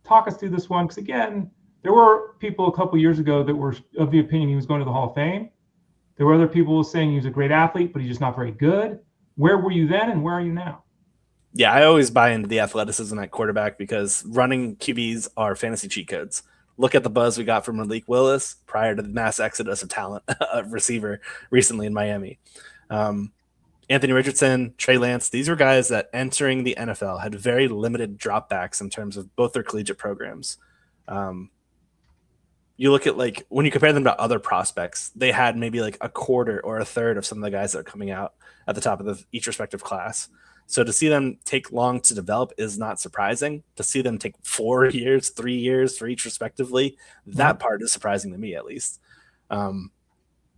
Talk us through this one, because again, there were people a couple years ago that were of the opinion he was going to the Hall of Fame. There were other people saying he was a great athlete, but he's just not very good. Where were you then and where are you now? Yeah, I always buy into the athleticism at quarterback because running QBs are fantasy cheat codes. Look at the buzz we got from Malik Willis prior to the mass exodus of talent receiver recently in Miami. Anthony Richardson, Trey Lance, these were guys that entering the NFL had very limited dropbacks in terms of both their collegiate programs. You look at, like, when you compare them to other prospects, they had maybe like a quarter or a third of some of the guys that are coming out at the top of each respective class. So to see them take long to develop is not surprising. To see them take 4 years, 3 years for each respectively, that part is surprising to me, at least. The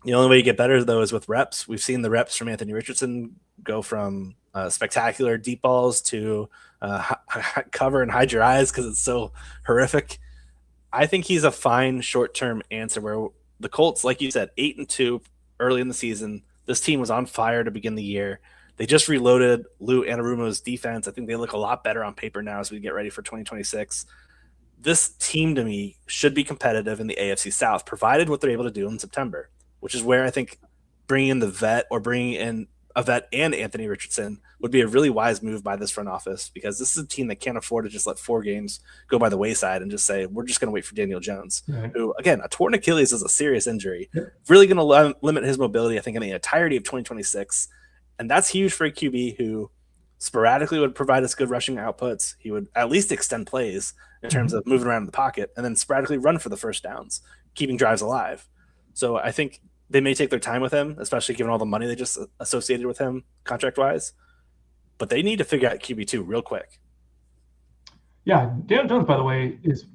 only way you get better, though, is with reps. We've seen the reps from Anthony Richardson go from spectacular deep balls to cover and hide your eyes because it's so horrific. I think he's a fine short-term answer where the Colts, like you said, 8-2 early in the season. This team was on fire to begin the year. They just reloaded Lou Anarumo's defense. I think they look a lot better on paper now as we get ready for 2026. This team, to me, should be competitive in the AFC South, provided what they're able to do in September, which is where I think bringing in the vet or bringing in a vet and Anthony Richardson would be a really wise move by this front office, because this is a team that can't afford to just let 4 games go by the wayside and just say, we're just going to wait for Daniel Jones, who, again, a torn Achilles is a serious injury, really going to limit his mobility, I think, in the entirety of 2026. And that's huge for a QB who sporadically would provide us good rushing outputs. He would at least extend plays in terms of moving around in the pocket and then sporadically run for the first downs, keeping drives alive. So I think they may take their time with him, especially given all the money they just associated with him contract-wise. But they need to figure out QB2 real quick. Yeah, Daniel Jones, by the way, is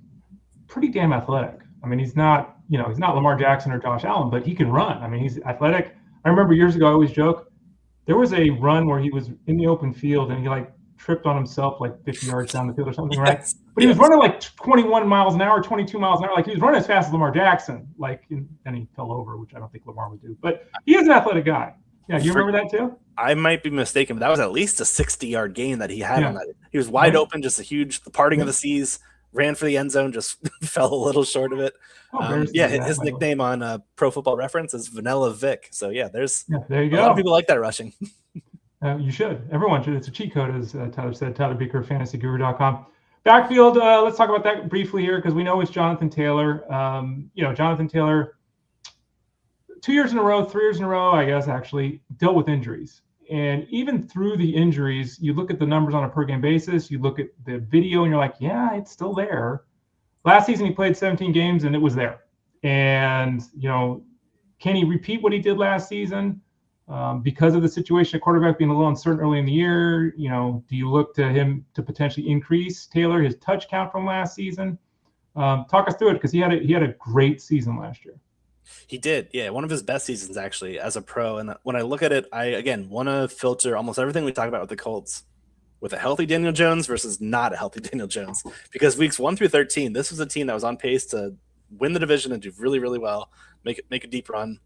pretty damn athletic. I mean, he's not Lamar Jackson or Josh Allen, but he can run. I mean, he's athletic. I remember years ago, I always joke, there was a run where he was in the open field and he tripped on himself 50 yards down the field or something, right? But he was running 21 miles an hour, 22 miles an hour. He was running as fast as Lamar Jackson, and he fell over, which I don't think Lamar would do. But he is an athletic guy. Yeah, you remember that too? I might be mistaken, but that was at least a 60-yard gain that he had on that. He was wide open, just the parting of the seas, ran for the end zone, just fell a little short of it. His nickname on Pro Football Reference is Vanilla Vic. So, there you go. A lot of people like that rushing. You should. Everyone should. It's a cheat code, as Tyler said. Tyler Buecher, FantasyGuru.com. Backfield, let's talk about that briefly here because we know it's Jonathan Taylor. Jonathan Taylor, 3 years in a row, I guess, actually, dealt with injuries. And even through the injuries, you look at the numbers on a per-game basis, you look at the video, and you're like, yeah, it's still there. Last season, he played 17 games, and it was there. And, can he repeat what he did last season? Because of the situation, quarterback being a little uncertain early in the year, do you look to him to potentially increase Taylor his touch count from last season? Talk us through it because he had a great season last year. He did, one of his best seasons actually as a pro. And when I look at it, I again want to filter almost everything we talk about with the Colts with a healthy Daniel Jones versus not a healthy Daniel Jones. Because weeks 1 through 13, this was a team that was on pace to win the division and do really, really well, make a deep run.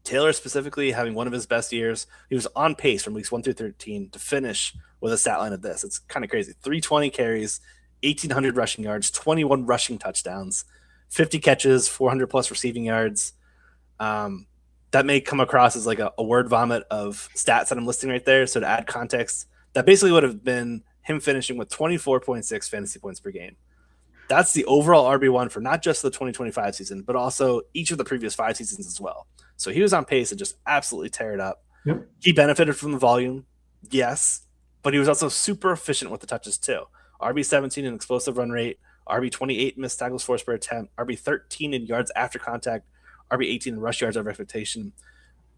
Taylor specifically having one of his best years. He was on pace from weeks 1 through 13 to finish with a stat line of this. It's kind of crazy. 320 carries, 1,800 rushing yards, 21 rushing touchdowns, 50 catches, 400 plus receiving yards. That may come across as like a word vomit of stats that I'm listing right there. So to add context, that basically would have been him finishing with 24.6 fantasy points per game. That's the overall RB1 for not just the 2025 season, but also each of the previous 5 seasons as well. So he was on pace to just absolutely tear it up. Yep. He benefited from the volume, yes, but he was also super efficient with the touches too. RB17 in explosive run rate, RB28 in missed tackles forced per attempt, RB13 in yards after contact, RB18 in rush yards over expectation.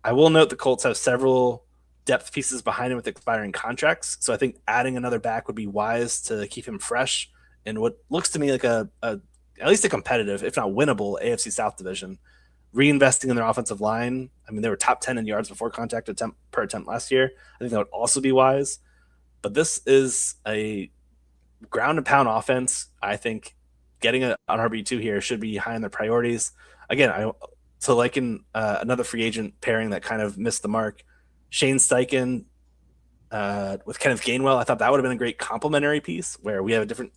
I will note the Colts have several depth pieces behind him with expiring contracts, so I think adding another back would be wise to keep him fresh in what looks to me like at least a competitive, if not winnable, AFC South division. Reinvesting in their offensive line. I mean, they were top 10 in yards before contact per attempt last year. I think that would also be wise. But this is a ground and pound offense. I think getting an RB2 here should be high on their priorities. Again, in another free agent pairing that kind of missed the mark, Shane Steichen with Kenneth Gainwell, I thought that would have been a great complementary piece where we have a different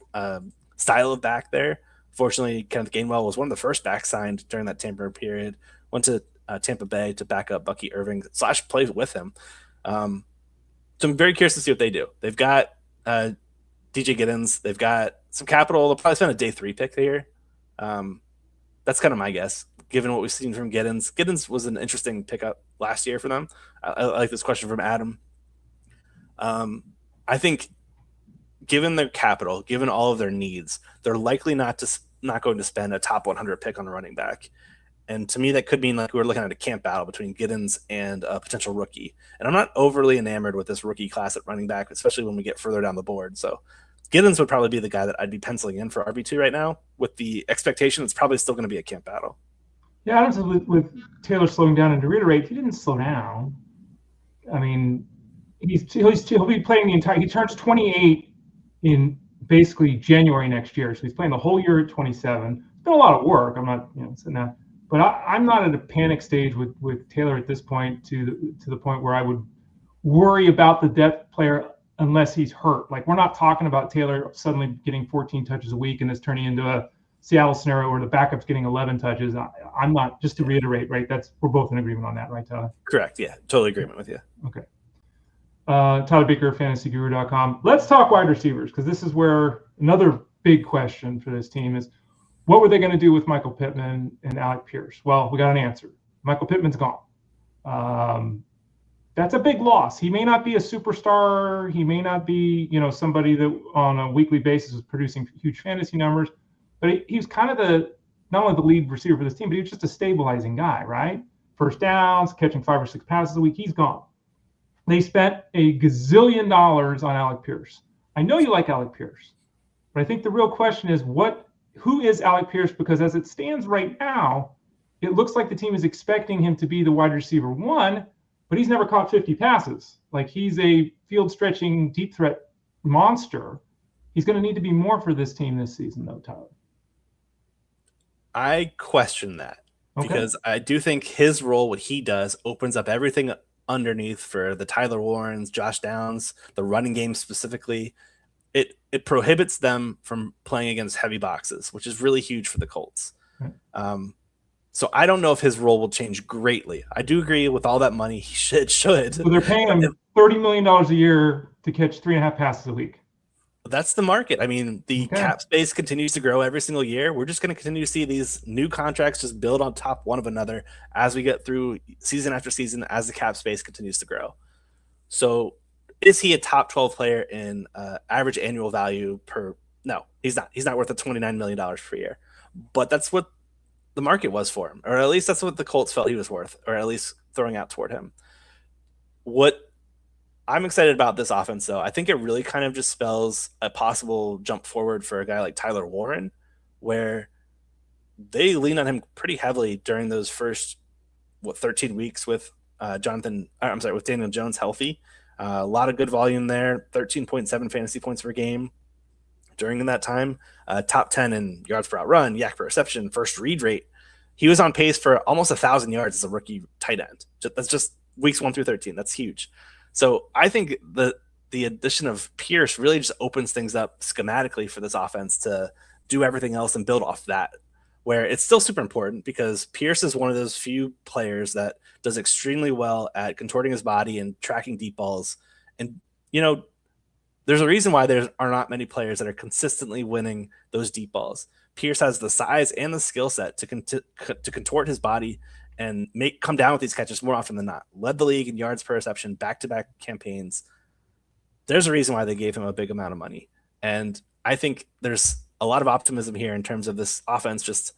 style of back there. Fortunately, Kenneth Gainwell was one of the first backs signed during that tampering period. Went to Tampa Bay to back up Bucky Irving / plays with him. So I'm very curious to see what they do. They've got DJ Giddens. They've got some capital. They'll probably spend a day 3 pick here. That's kind of my guess, given what we've seen from Giddens. Giddens was an interesting pickup last year for them. I like this question from Adam. I think given their capital, given all of their needs, they're likely not going to spend a top 100 pick on a running back. And to me, that could mean like we're looking at a camp battle between Giddens and a potential rookie. And I'm not overly enamored with this rookie class at running back, especially when we get further down the board. So Giddens would probably be the guy that I'd be penciling in for RB2 right now, with the expectation it's probably still going to be a camp battle. Yeah, I don't know, with Taylor slowing down, and to reiterate, he didn't slow down. I mean, he'll be playing the entire. He turns 28 in basically January next year, so he's playing the whole year at 27. It's been a lot of work. I'm not, saying that, but I'm not at a panic stage with Taylor at this point to the point where I would worry about the depth player unless he's hurt. Like, we're not talking about Taylor suddenly getting 14 touches a week and this turning into a Seattle scenario where the backup's getting 11 touches. I'm not, just to reiterate, right? We're both in agreement on that, right, Tyler? Correct. Yeah, totally agreement with you. Okay. Tyler Buecher, FantasyGuru.com. Let's talk wide receivers, because this is where another big question for this team is, what were they going to do with Michael Pittman and Alec Pierce? Well, we got an answer. Michael Pittman's gone. That's a big loss. He may not be a superstar. He may not be, somebody that on a weekly basis is producing huge fantasy numbers, but he was kind of not only the lead receiver for this team, but he was just a stabilizing guy, right? First downs, catching 5 or 6 passes a week. He's gone. They spent $1 gazillion on Alec Pierce. I know you like Alec Pierce. But I think the real question is who is Alec Pierce? Because as it stands right now, it looks like the team is expecting him to be the wide receiver 1, but he's never caught 50 passes. Like, he's a field stretching deep threat monster. He's going to need to be more for this team this season, though, Tyler. I question that because I do think his role, what he does, opens up everything underneath for the Tyler Warrens, Josh Downs, the running game specifically. It prohibits them from playing against heavy boxes, which is really huge for the Colts. So I don't know if his role will change greatly. I do agree with all that money he should. So they're paying him $30 million a year to catch 3.5 passes a week. That's the market. I mean, the cap space continues to grow every single year. We're just going to continue to see these new contracts just build on top one of another as we get through season after season, as the cap space continues to grow. So is he a top 12 player in average annual value per? No, he's not. He's not worth the $29 million per year. But that's what the market was for him, or at least that's what the Colts felt he was worth, or at least throwing out toward him. What I'm excited about this offense, though, I think it really kind of just spells a possible jump forward for a guy like Tyler Warren, where they lean on him pretty heavily during those first 13 weeks with with Daniel Jones healthy. A lot of good volume there, 13.7 fantasy points per game during that time. Top 10 in yards per out run, yak per reception, first read rate. He was on pace for almost 1,000 yards as a rookie tight end. That's just weeks 1 through 13. That's huge. So I think the addition of Pierce really just opens things up schematically for this offense to do everything else and build off that, where it's still super important because Pierce is one of those few players that does extremely well at contorting his body and tracking deep balls. And, there's a reason why there are not many players that are consistently winning those deep balls. Pierce has the size and the skill set to contort his body and come down with these catches more often than not. Led the league in yards per reception, back-to-back campaigns. There's a reason why they gave him a big amount of money. And I think there's a lot of optimism here in terms of this offense just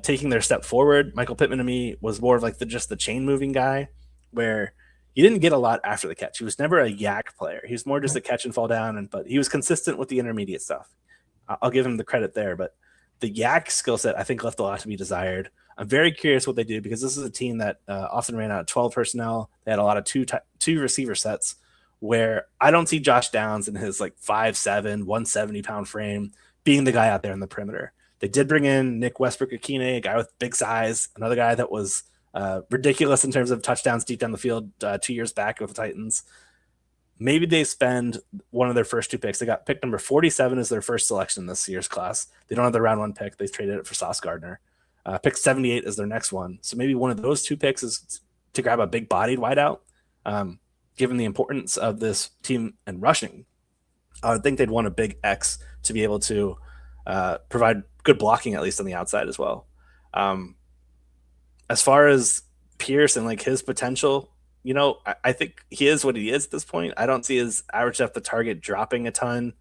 taking their step forward. Michael Pittman to me was more of like just the chain moving guy, where he didn't get a lot after the catch. He was never a yak player. He was more just a catch and fall down, but he was consistent with the intermediate stuff. I'll give him the credit there, but the yak skill set I think left a lot to be desired. I'm very curious what they do because this is a team that often ran out of 12 personnel. They had a lot of two receiver sets, where I don't see Josh Downs in his 5'7", 170-pound frame being the guy out there in the perimeter. They did bring in Nick Westbrook-Akine, a guy with big size, another guy that was ridiculous in terms of touchdowns deep down the field 2 years back with the Titans. Maybe they spend one of their first 2 picks. They got pick number 47 as their first selection in this year's class. They don't have the round 1 pick. They traded it for Sauce Gardner. Pick 78 is their next one. So maybe one of those 2 picks is to grab a big-bodied wideout. Given the importance of this team and rushing, I would think they'd want a big X to be able to provide good blocking, at least on the outside as well. As far as Pierce and his potential, I think he is what he is at this point. I don't see his average depth of target dropping a ton.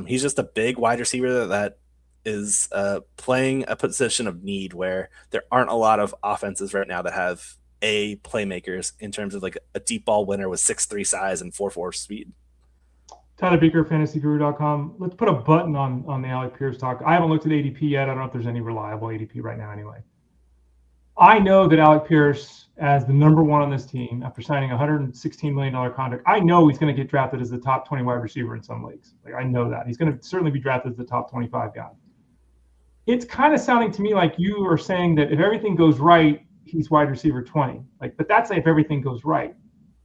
He's just a big wide receiver that is playing a position of need where there aren't a lot of offenses right now that have playmakers in terms of a deep ball winner with 6'3" size and 4'4" speed. Tyler Buecher, FantasyGuru.com. Let's put a button on the Alec Pierce talk. I haven't looked at ADP yet. I don't know if there's any reliable ADP right now anyway. I know that Alec Pierce, as the number 1 on this team, after signing a $116 million contract, I know he's going to get drafted as the top 20 wide receiver in some leagues. I know that. He's going to certainly be drafted as the top 25 guy. It's kind of sounding to me like you are saying that if everything goes right, he's wide receiver 20. But that's if everything goes right.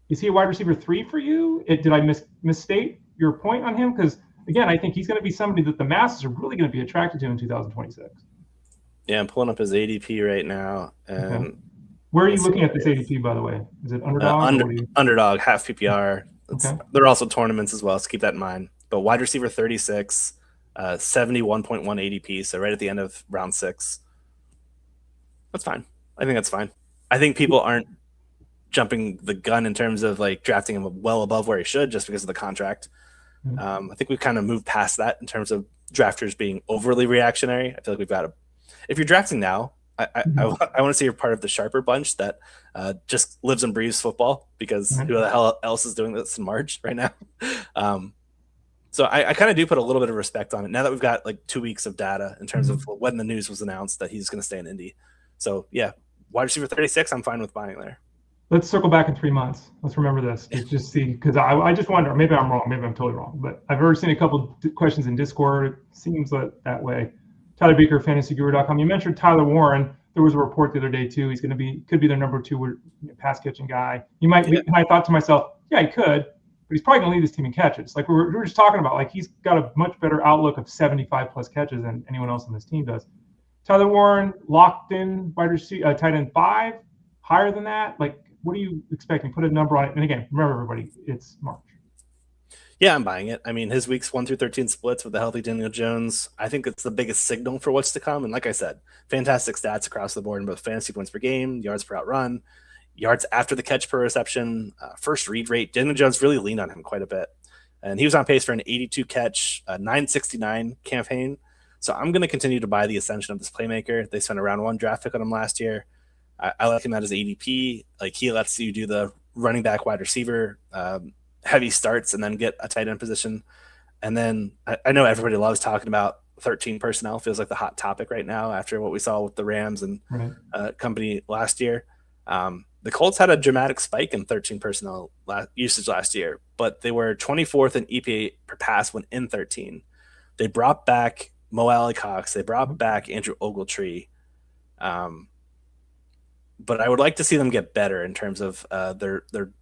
Is he a wide receiver 3 for you? Did I misstate your point on him? Because, again, I think he's going to be somebody that the masses are really going to be attracted to in 2026. Yeah, I'm pulling up his ADP right now. And where are you looking at this ADP, by the way? Is it underdog? Underdog, half PPR. They're also tournaments as well, so keep that in mind. But wide receiver 36, 71.1 ADP, so right at the end of round 6. That's fine. I think that's fine. I think people aren't jumping the gun in terms of drafting him well above where he should just because of the contract. I think we've kind of moved past that in terms of drafters being overly reactionary. I feel like we've got if you're drafting now, I want to say you're part of the sharper bunch that just lives and breathes football because who the hell else is doing this in March right now? So I kind of do put a little bit of respect on it now that we've got like 2 weeks of data in terms of when the news was announced that he's going to stay in Indy. So yeah, wide receiver 36, I'm fine with buying there. Let's circle back in 3 months. Let's remember this. Let's just see, because I just wonder, maybe I'm wrong, maybe I'm totally wrong, but I've already seen a couple questions in Discord. It seems that way. Tyler Buecher, FantasyGuru.com. You mentioned Tyler Warren. There was a report the other day too. He's could be their number 2 pass catching guy. I thought to myself, yeah, he could, but he's probably going to lead this team in catches. Like we were just talking about, like he's got a much better outlook of 75 plus catches than anyone else on this team does. Tyler Warren, locked in wide receiver, tight end 5, higher than that. Like, what are you expecting? Put a number on it. And again, remember everybody, it's March. Yeah, I'm buying it. I mean, his weeks 1 through 13 splits with the healthy Daniel Jones, I think it's the biggest signal for what's to come. And like I said, fantastic stats across the board in both fantasy points per game, yards per out run, yards after the catch per reception, first read rate. Daniel Jones really leaned on him quite a bit. And he was on pace for an 82 catch, 969 campaign. So I'm going to continue to buy the ascension of this playmaker. They spent a round 1 draft pick on him last year. I like him at his ADP. Like he lets you do the running back, wide receiver, heavy starts, and then get a tight end position. And then I know everybody loves talking about 13 personnel. Feels like the hot topic right now after what we saw with the Rams and company last year. The Colts had a dramatic spike in 13 personnel usage last year, but they were 24th in EPA per pass when in 13. They brought back Mo Alley Cox. They brought back Andrew Ogletree. But I would like to see them get better in terms of their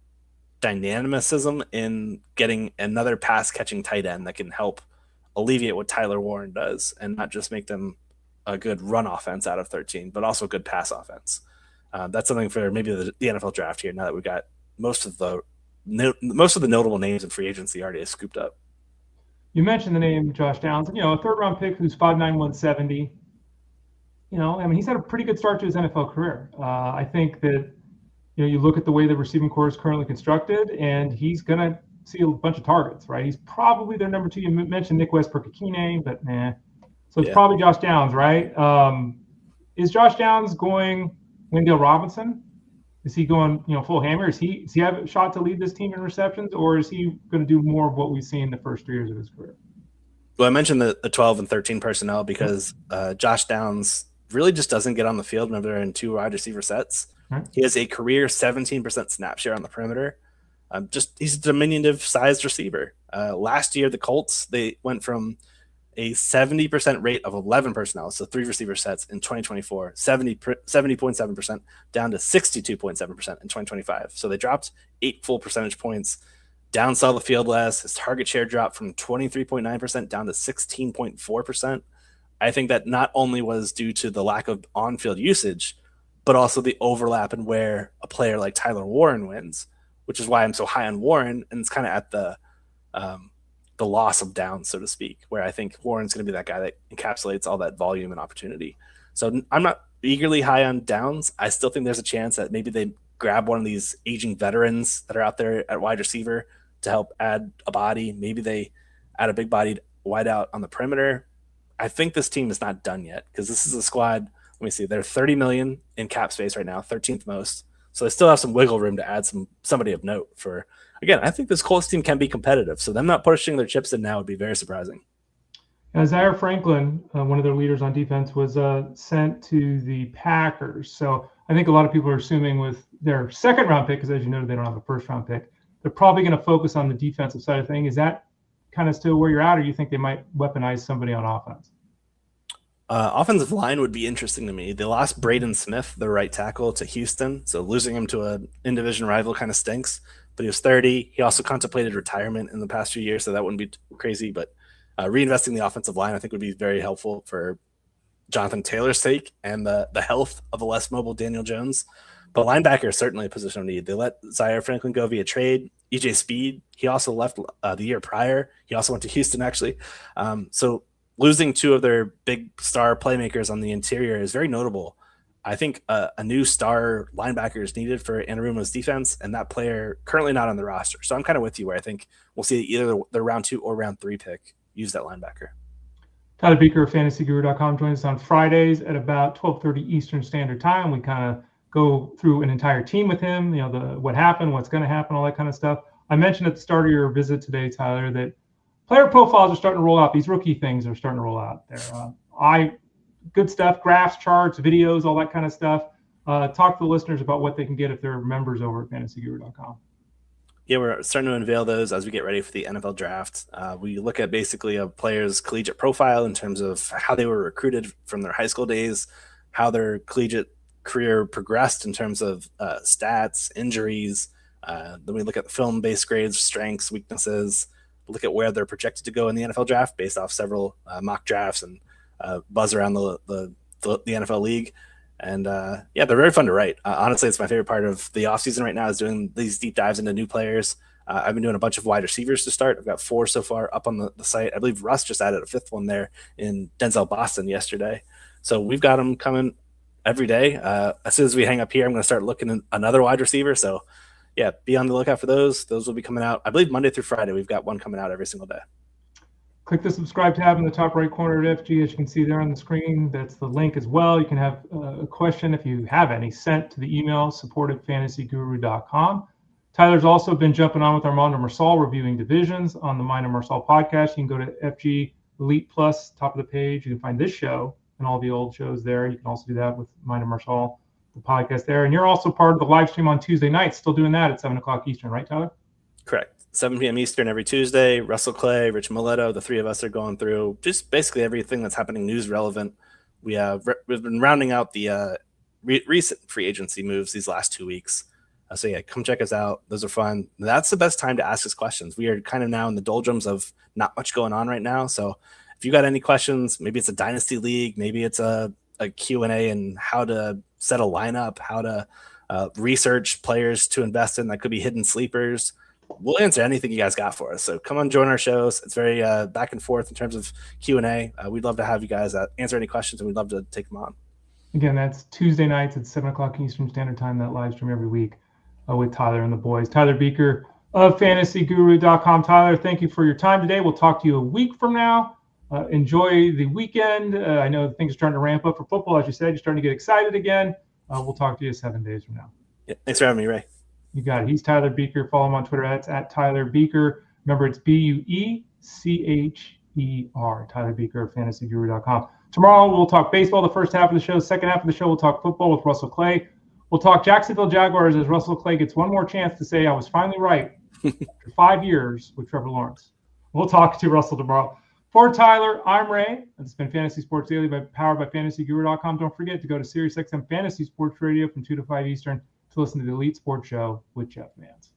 dynamicism in getting another pass catching tight end that can help alleviate what Tyler Warren does and not just make them a good run offense out of 13, but also a good pass offense. That's something for maybe the NFL draft here. Now that we've got most of the notable names in free agency already scooped up. You mentioned the name Josh Downs, a 3rd round pick who's 5'9", 170. I mean, he's had a pretty good start to his NFL career. I think that, you look at the way the receiving core is currently constructed, and he's going to see a bunch of targets, right? He's probably their number 2. You mentioned Nick Westbrook-Akine, but nah. So it's probably Josh Downs, right? Is Josh Downs going Wendell Robinson? Is he going, full hammer? Does he have a shot to lead this team in receptions, or is he going to do more of what we've seen the first 3 years of his career? Well, I mentioned the 12 and 13 personnel because Josh Downs really just doesn't get on the field whenever they're in 2 wide receiver sets. He has a career 17% snap share on the perimeter. He's a diminutive sized receiver. Last year, the Colts, they went from a 70% rate of 11 personnel, so 3 receiver sets in 2024, 70.7% down to 62.7% in 2025. So they dropped 8 full percentage points. Down saw the field less. His target share dropped from 23.9% down to 16.4%. I think that not only was due to the lack of on-field usage, but also the overlap in where a player like Tyler Warren wins, which is why I'm so high on Warren. And it's kind of at the loss of Downs, so to speak, where I think Warren's going to be that guy that encapsulates all that volume and opportunity. So I'm not eagerly high on Downs. I still think there's a chance that maybe they grab one of these aging veterans that are out there at wide receiver to help add a body. Maybe they add a big bodied wideout on the perimeter. I think this team is not done yet because this is a squad. Let me see. They're $30 million in cap space right now, 13th most. So they still have some wiggle room to add somebody of note for. Again, I think this Colts team can be competitive. So them not pushing their chips in now would be very surprising. Zaire Franklin, one of their leaders on defense, was sent to the Packers. So I think a lot of people are assuming with their 2nd round pick, because as you noted, they don't have a 1st round pick, they're probably going to focus on the defensive side of things. Is that kind of still where you're at, or you think they might weaponize somebody on offense? Offensive line would be interesting to me. They lost Braden Smith, the right tackle, to Houston. So losing him to an in-division rival kind of stinks. But he was 30. He also contemplated retirement in the past few years, so that wouldn't be crazy. But reinvesting the offensive line, I think, would be very helpful for Jonathan Taylor's sake and the health of a less mobile Daniel Jones. But linebacker is certainly a position of need. They let Zaire Franklin go via trade. EJ Speed, he also left the year prior. He also went to Houston, actually. So losing 2 of their big star playmakers on the interior is very notable. I think a new star linebacker is needed for Anarumo's defense, and that player currently not on the roster. So I'm kind of with you where I think we'll see either the round 2 or round 3 pick use that linebacker. Tyler Buecher of FantasyGuru.com joins us on Fridays at about 12:30 Eastern Standard Time. We kind of go through an entire team with him, what happened, what's going to happen, all that kind of stuff. I mentioned at the start of your visit today, Tyler, that player profiles are starting to roll out. These rookie things are starting to roll out there. Good stuff, graphs, charts, videos, all that kind of stuff. Talk to the listeners about what they can get if they're members over at fantasyguru.com. Yeah, we're starting to unveil those as we get ready for the NFL draft. We look at basically a player's collegiate profile in terms of how they were recruited from their high school days, how their collegiate career progressed in terms of stats, injuries. Then we look at the film-based grades, strengths, weaknesses, look at where they're projected to go in the NFL draft based off several mock drafts and buzz around the NFL league. And yeah, they're very fun to write. Honestly, it's my favorite part of the offseason right now is doing these deep dives into new players. I've been doing a bunch of wide receivers to start. I've got 4 so far up on the site. I believe Russ just added a 5th one there in Denzel Boston yesterday. So we've got them coming every day. As soon as we hang up here, I'm going to start looking at another wide receiver. So yeah, be on the lookout for those. Those will be coming out, I believe, Monday through Friday. We've got one coming out every single day. Click the subscribe tab in the top right corner at FG, as you can see there on the screen. That's the link as well. You can have a question, if you have any, sent to the email support@fantasyguru.com. Tyler's also been jumping on with Armando Marsal, reviewing divisions on the Mind of Marsal podcast. You can go to FG Elite Plus, top of the page. You can find this show and all the old shows there. You can also do that with Mind of Marsal, the podcast there. And you're also part of the live stream on Tuesday nights, still doing that at 7 o'clock Eastern, right, Tyler? Correct. 7 p.m. Eastern every Tuesday. Russell Clay, Rich Mileto, the 3 of us are going through just basically everything that's happening news relevant. We've been rounding out the recent free agency moves these last 2 weeks. So yeah, come check us out. Those are fun. That's the best time to ask us questions. We are kind of now in the doldrums of not much going on right now. So if you got any questions, maybe it's a dynasty league, maybe it's a Q&A and how to set a lineup, how to research players to invest in that could be hidden sleepers. We'll answer anything you guys got for us. So come on, join our shows. It's very back and forth in terms of Q&A. We'd love to have you guys answer any questions, and we'd love to take them on. Again, that's Tuesday nights at 7 o'clock Eastern Standard Time, that live stream every week with Tyler and the boys. Tyler Buecher of fantasyguru.com. Tyler, thank you for your time today. We'll talk to you a week from now. Enjoy the weekend. I know things are starting to ramp up for football. As you said, you're starting to get excited again. We'll talk to you 7 days from now. Yeah, thanks for having me, Ray. You got it. He's Tyler Buecher. Follow him on Twitter. That's at Tyler Buecher. Remember, it's BUECHER. Tyler Buecher of fantasyguru.com. Tomorrow, we'll talk baseball the first half of the show. Second half of the show, we'll talk football with Russell Clay. We'll talk Jacksonville Jaguars as Russell Clay gets one more chance to say, I was finally right after 5 years with Trevor Lawrence. We'll talk to Russell tomorrow. For Tyler, I'm Ray. It's been Fantasy Sports Daily powered by fantasyguru.com. Don't forget to go to SiriusXM Fantasy Sports Radio from 2 to 5 Eastern to listen to the Elite Sports Show with Jeff Mans.